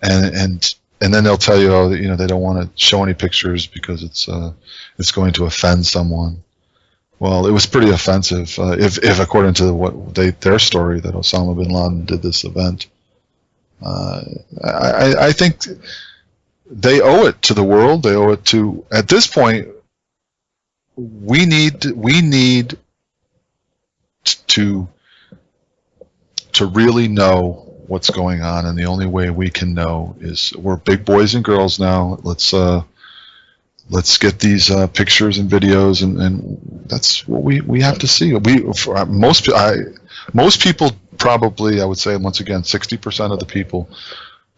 and then they'll tell you, oh, they don't want to show any pictures because it's going to offend someone. Well, it was pretty offensive if according to their story, that Osama bin Laden did this event. I think they owe it to the world. They owe it to, at this point, we need to really know what's going on, and the only way we can know is, we're big boys and girls now. Let's get these pictures and videos, and that's what we have to see. Most people probably, I would say, once again, 60% of the people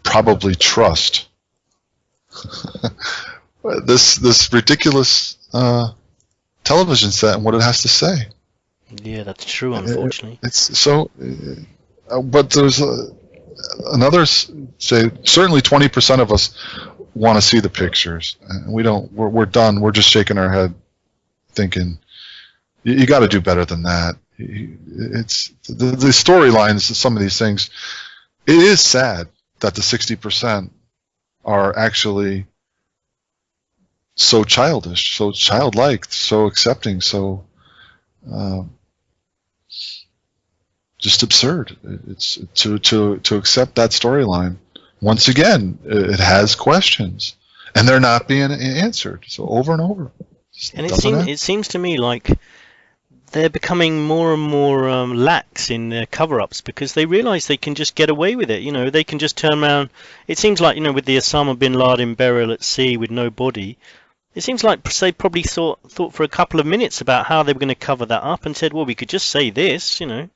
probably trust this ridiculous television set and what it has to say.
Yeah, that's true. Unfortunately,
it's so. But there's another, say, certainly 20% of us want to see the pictures, and we don't. We're done. We're just shaking our head, thinking, you got to do better than that. It's the storylines of some of these things. It is sad that the 60% are actually so childish, so childlike, so accepting, so just absurd. It's to accept that storyline. Once again, it has questions, and they're not being answered. So over and over.
And it seems to me like they're becoming more and more lax in their cover-ups, because they realise they can just get away with it. They can just turn around. It seems like, with the Osama bin Laden burial at sea with no body, it seems like they probably thought for a couple of minutes about how they were going to cover that up, and said, well, we could just say this, Then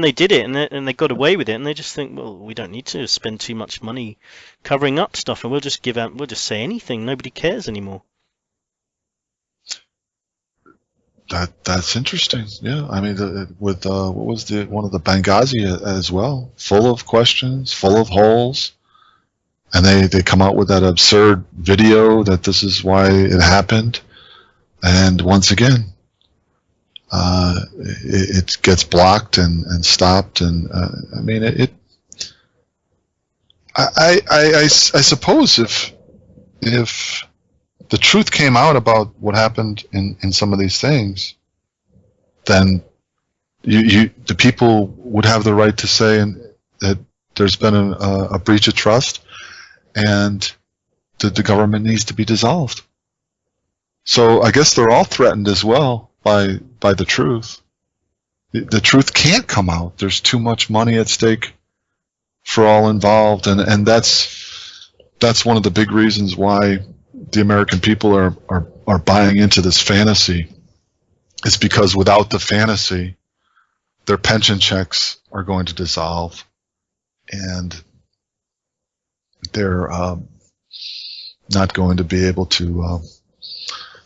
they did it, and they got away with it, and they just think, well, we don't need to spend too much money covering up stuff, and we'll just say anything. Nobody cares anymore.
That's interesting. Yeah, I mean, what was one of the Benghazi as well, full of questions, full of holes, and they come out with that absurd video that this is why it happened, and once again, it gets blocked and stopped, and I mean I suppose if the truth came out about what happened in some of these things, then the people would have the right to say that there's been a breach of trust, and that the government needs to be dissolved. So I guess they're all threatened as well by the truth. The truth can't come out. There's too much money at stake for all involved, and that's one of the big reasons why the American people are buying into this fantasy. It's because without the fantasy, their pension checks are going to dissolve, and they're not going to be able to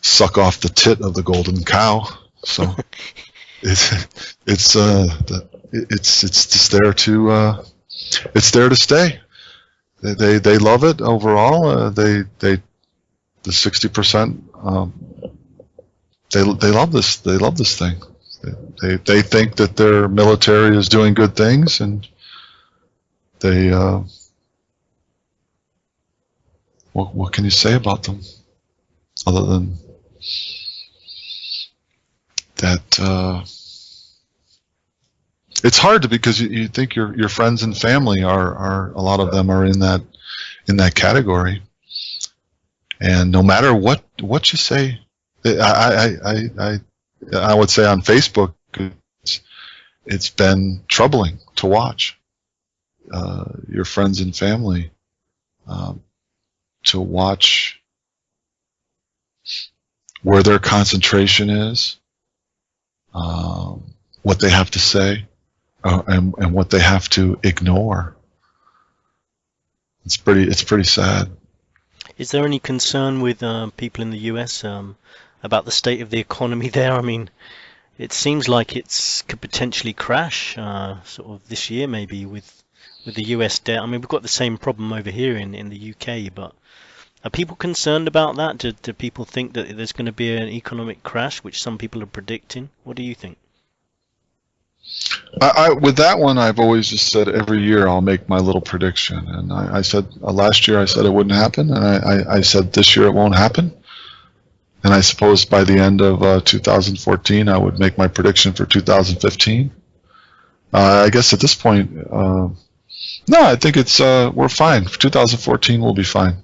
suck off the tit of the golden cow. So it's just there to it's there to stay. They love it overall. The 60%. They love this. They love this thing. They think that their military is doing good things, and they what can you say about them other than that? It's hard to, because you think your friends and family are a lot of them are in that category, and no matter what you say, I would say on Facebook it's been troubling to watch your friends and family, to watch where their concentration is, what they have to say, and what they have to ignore. It's pretty sad.
Is there any concern with people in the US about the state of the economy there? I mean, it seems like it could potentially crash sort of this year, maybe with the US debt. I mean, we've got the same problem over here in the UK, but are people concerned about that? Do people think that there's going to be an economic crash, which some people are predicting? What do you think?
With that one, I've always just said every year I'll make my little prediction, and I said last year I said it wouldn't happen, and I said this year it won't happen, and I suppose by the end of 2014 I would make my prediction for 2015. I guess at this point, no, I think it's we're fine. For 2014 we'll be fine.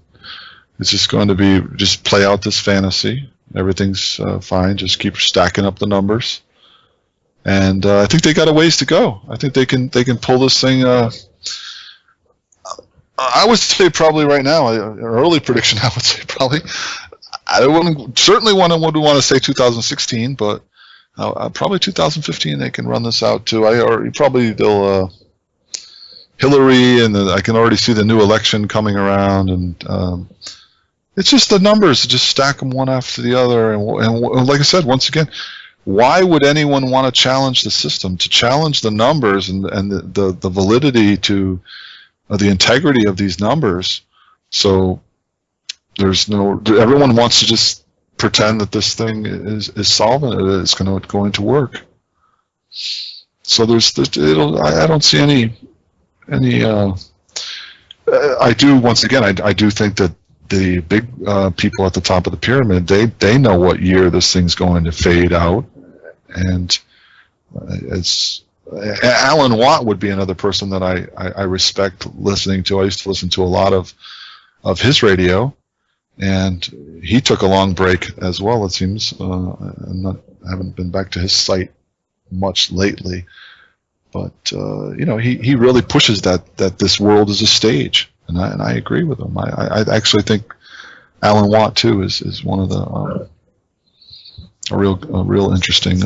It's just going to be just play out this fantasy. Everything's fine. Just keep stacking up the numbers. And I think they got a ways to go. I think they can pull this thing. I would say probably right now, an early prediction. I would say probably. I wouldn't want to say 2016, but probably 2015 they can run this out too. They'll Hillary, and I can already see the new election coming around, and it's just the numbers. Just stack them one after the other, and like I said, once again. Why would anyone want to challenge the system? To challenge the numbers and the validity to the integrity of these numbers? So everyone wants to just pretend that this thing is solvent. It's going to work. So I don't see any. I do, once again. I do think that the big people at the top of the pyramid, they know what year this thing's going to fade out. And Alan Watt would be another person that I respect listening to. I used to listen to a lot of his radio, and he took a long break as well, it seems. I haven't been back to his site much lately, but he really pushes that this world is a stage, and I agree with him. I actually think Alan Watt too is one of the a real interesting,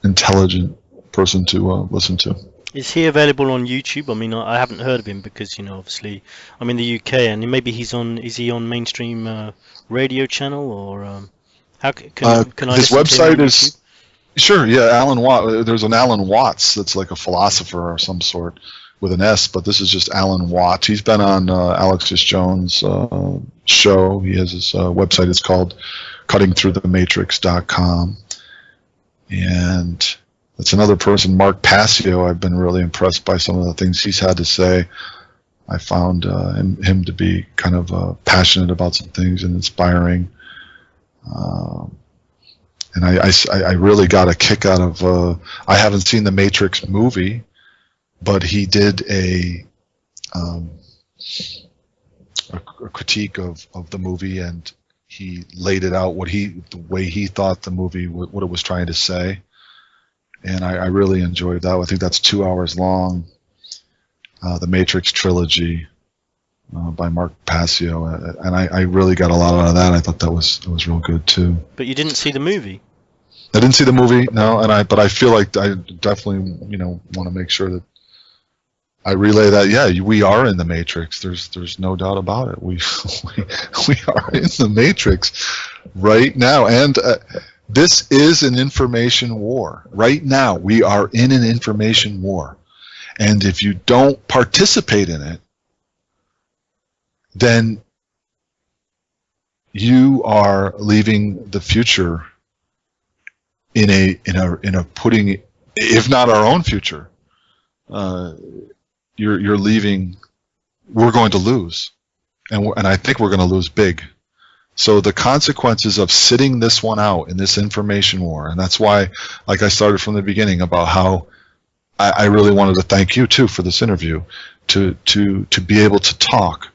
intelligent person to listen to.
Is he available on YouTube? I mean, I haven't heard of him because obviously I'm in the UK, and maybe is he on mainstream radio channel, or how can I?
His website is sure, yeah, Alan Watt. There's an Alan Watts that's like a philosopher or some sort with an S, but this is just Alan Watt. He's been on Alexis Jones' show. He has his website. It's called cuttingthroughthematrix.com, and that's another person, Mark Passio. I've been really impressed by some of the things he's had to say. I found him to be kind of passionate about some things and inspiring, and I really got a kick out of I haven't seen the Matrix movie, but he did a critique of the movie, and he laid it out the way he thought the movie, what it was trying to say, and I really enjoyed that. I think that's 2 hours long, the Matrix trilogy by Mark Passio, and I really got a lot out of that. I thought that was real good too.
But you didn't see the movie?
I didn't see the movie, no, but I feel like I definitely want to make sure that I relay that. Yeah, we are in the Matrix. There's no doubt about it. We are in the Matrix right now, and this is an information war. Right now, we are in an information war, and if you don't participate in it, then you are leaving the future in a putting, if not our own future, you're leaving. We're going to lose, and I think we're going to lose big. So the consequences of sitting this one out in this information war, and that's why, like I started from the beginning about how I really wanted to thank you too for this interview, to be able to talk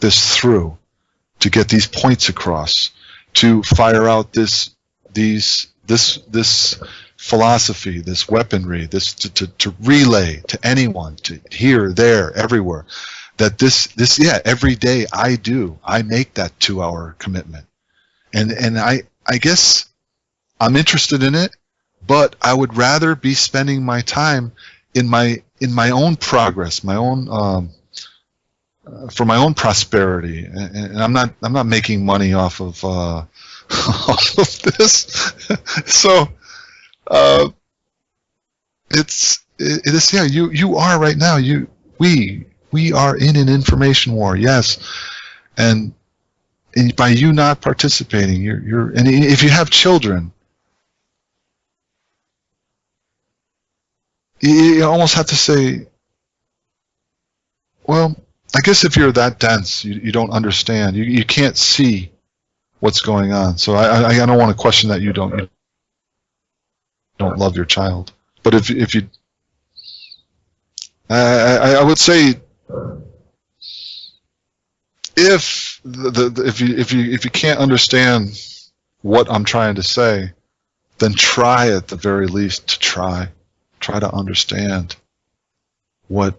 this through, to get these points across, to fire out this philosophy, this weaponry, this to relay to anyone, to here, there, everywhere, that this every day I make that 2-hour commitment, and I guess I'm interested in it, but I would rather be spending my time in my own progress, my own for my own prosperity, and I'm not making money off of off of this. So it is, yeah, you are right now, we are in an information war, yes, and by you not participating, you're and if you have children, you almost have to say, well, I guess if you're that dense, you don't understand, you can't see what's going on. So I don't want to question that you don't love your child, but if you, I would say, if you can't understand what I'm trying to say, then try at the very least to try to understand what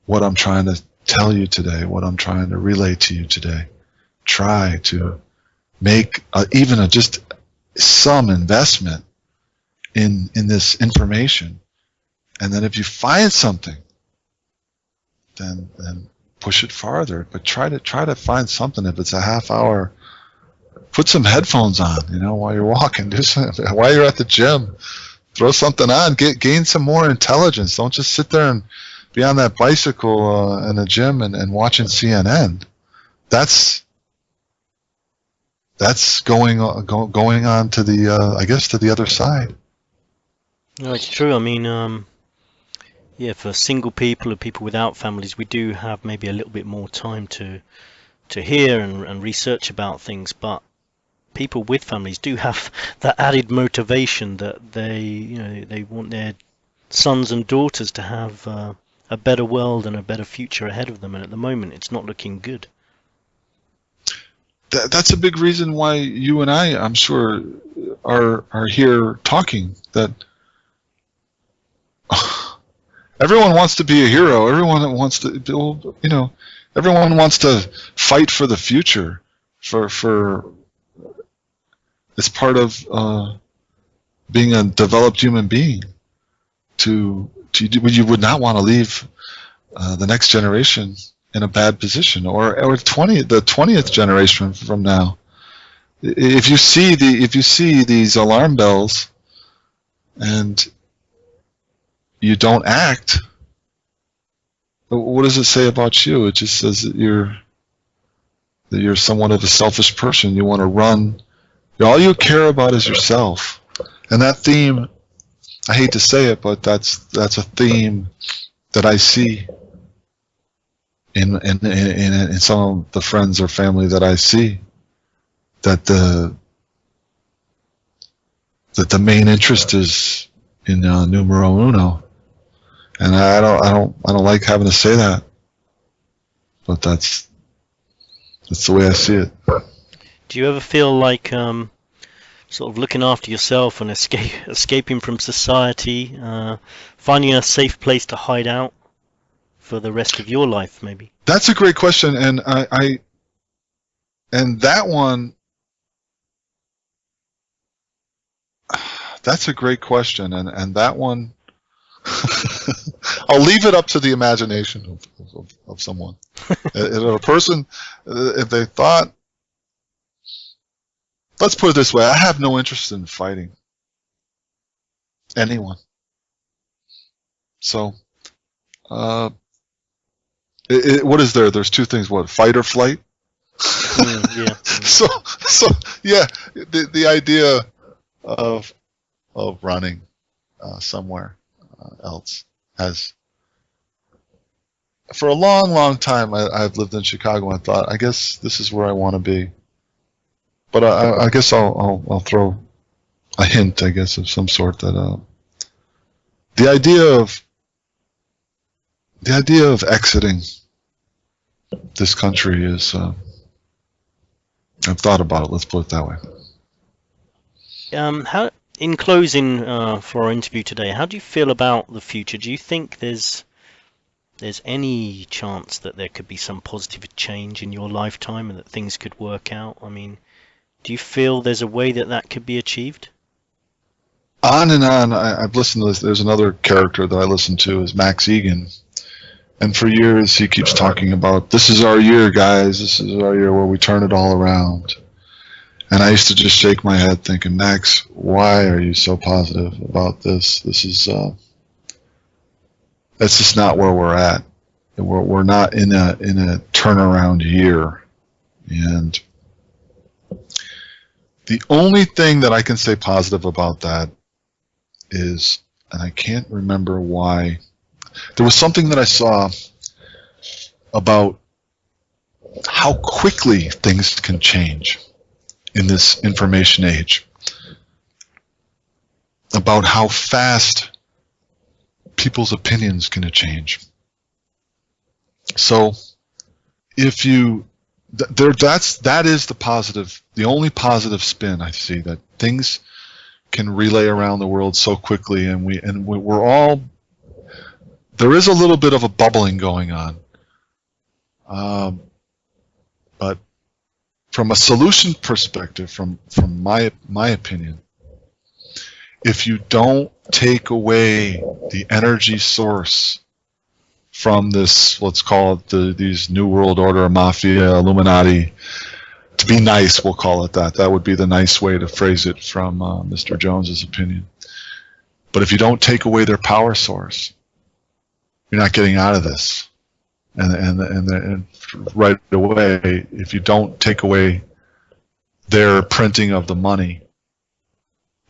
I'm trying to tell you today, what I'm trying to relay to you today. Try to make even just some investment in this information, and then if you find something, then push it farther. But try to find something. If it's a half hour, put some headphones on, while you're walking. Do something while you're at the gym. Throw something on. Gain some more intelligence. Don't just sit there and be on that bicycle in the gym and watching CNN. That's going on to the I guess to the other side.
No, it's true. I mean, yeah, for single people or people without families, we do have maybe a little bit more time to hear and research about things, but people with families do have that added motivation that they want their sons and daughters to have a better world and a better future ahead of them, and at the moment it's not looking good.
That's a big reason why you and I'm sure, are here talking. That everyone wants to be a hero. Everyone wants to, everyone wants to fight for the future. For it's part of being a developed human being. You would not want to leave the next generation in a bad position, or the 20th generation from now. If you see these alarm bells and you don't act, what does it say about you? It just says that you're somewhat of a selfish person. You want to run. All you care about is yourself. And that theme, I hate to say it, but that's a theme that I see in some of the friends or family that I see, that the main interest is in numero uno, and I don't like having to say that, but that's the way I see it.
Do you ever feel like sort of looking after yourself and escaping from society, finding a safe place to hide out, for the rest of your life, maybe?
That's a great question, and and that one, that's a great question, and that one, I'll leave it up to the imagination of someone. If a person, if they thought, let's put it this way, I have no interest in fighting anyone. So, what is there? There's two things. What, fight or flight?
Yeah.
So yeah, the idea of running somewhere else has, for a long time, I've lived in Chicago and thought, I guess this is where I want to be. But I guess I'll throw a hint, I guess, of some sort, that the idea of exiting this country is, I've thought about it, let's put it that way.
How, in closing for our interview today, how do you feel about the future? Do you think there's any chance that there could be some positive change in your lifetime and that things could work out? I mean, do you feel there's a way that could be achieved?
On and on. I've listened to this. There's another character that I listen to, is Max Egan. And for years he keeps talking about, this is our year, guys. This is our year where we turn it all around. And I used to just shake my head thinking, Max, why are you so positive about this? This is, that's just not where we're at. We're not in a turnaround year. And the only thing that I can say positive about that is, and I can't remember why, there was something that I saw about how quickly things can change in this information age, about how fast people's opinions can change. So if you, that is the positive, the only positive spin I see, that things can relay around the world so quickly, and we're all, there is a little bit of a bubbling going on, but from a solution perspective, from my opinion, if you don't take away the energy source from this, let's call it these New World Order, Mafia, Illuminati, to be nice, we'll call it that. That would be the nice way to phrase it from Mr. Jones's opinion. But if you don't take away their power source, you're not getting out of this. And right away, if you don't take away their printing of the money,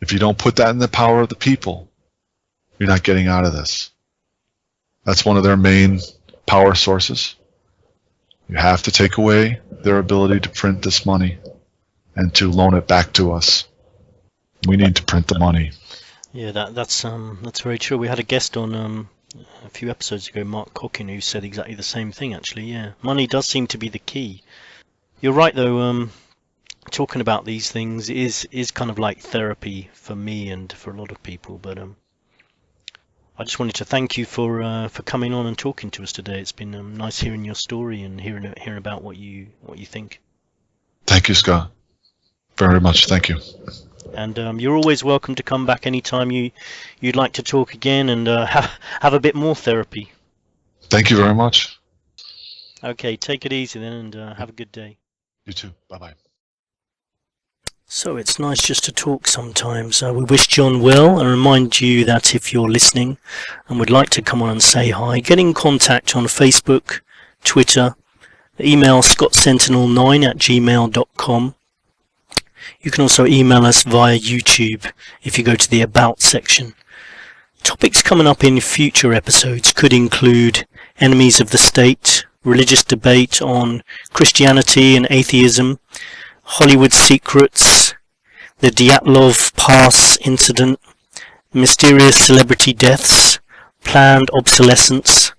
if you don't put that in the power of the people, you're not getting out of this. That's one of their main power sources. You have to take away their ability to print this money and to loan it back to us. We need to print the money.
Yeah, that's very true. We had a guest on a few episodes ago, Mark Cockin, who said exactly the same thing, actually. Yeah, money does seem to be the key. You're right, though. Talking about these things is kind of like therapy for me and for a lot of people. But I just wanted to thank you for coming on and talking to us today. It's been nice hearing your story and hearing about what you think.
Thank you, Scott. Very much. Thank you.
And you're always welcome to come back anytime you'd like to talk again and have a bit more therapy.
Thank you very much.
Okay, take it easy then, and have a good day.
You too. Bye-bye.
So it's nice just to talk sometimes. We wish Jon well and remind you that if you're listening and would like to come on and say hi, get in contact on Facebook, Twitter, email scottsentinel9@gmail.com. You can also email us via YouTube if you go to the About section. Topics coming up in future episodes could include enemies of the state, religious debate on Christianity and atheism, Hollywood secrets, the Dyatlov Pass incident, mysterious celebrity deaths, planned obsolescence.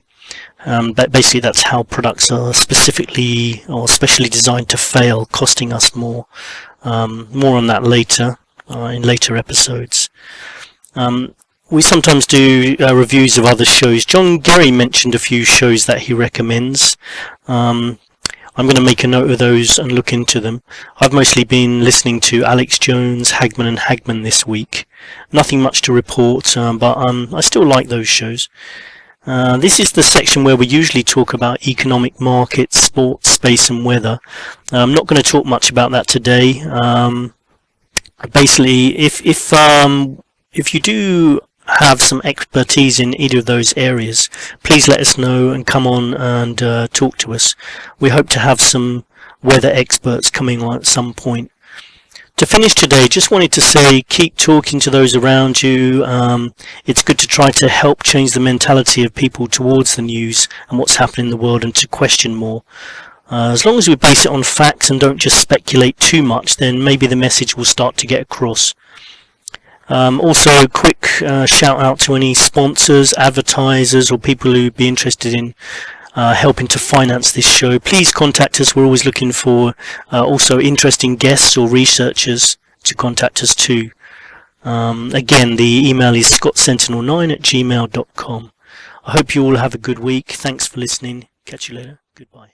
Basically, that's how products are specifically or specially designed to fail, costing us more. More on that later, in later episodes. we sometimes do reviews of other shows. Jon Gery mentioned a few shows that he recommends. I'm going to make a note of those and look into them. I've mostly been listening to Alex Jones, Hagman and Hagman this week. Nothing much to report, but I still like those shows. This is the section where we usually talk about economic markets, sports, space and weather. I'm not going to talk much about that today. Basically, if you do have some expertise in either of those areas, please let us know and come on and talk to us. We hope to have some weather experts coming on at some point. To finish today, just wanted to say, keep talking to those around you. It's good to try to help change the mentality of people towards the news and what's happening in the world, and to question more. As long as we base it on facts and don't just speculate too much, then maybe the message will start to get across. Also, quick shout out to any sponsors, advertisers or people who'd be interested in helping to finance this show. Please contact us. We're always looking for also interesting guests or researchers to contact us too. Again, the email is scottsentinel9@gmail.com. I hope you all have a good week. Thanks for listening. Catch you later. Goodbye.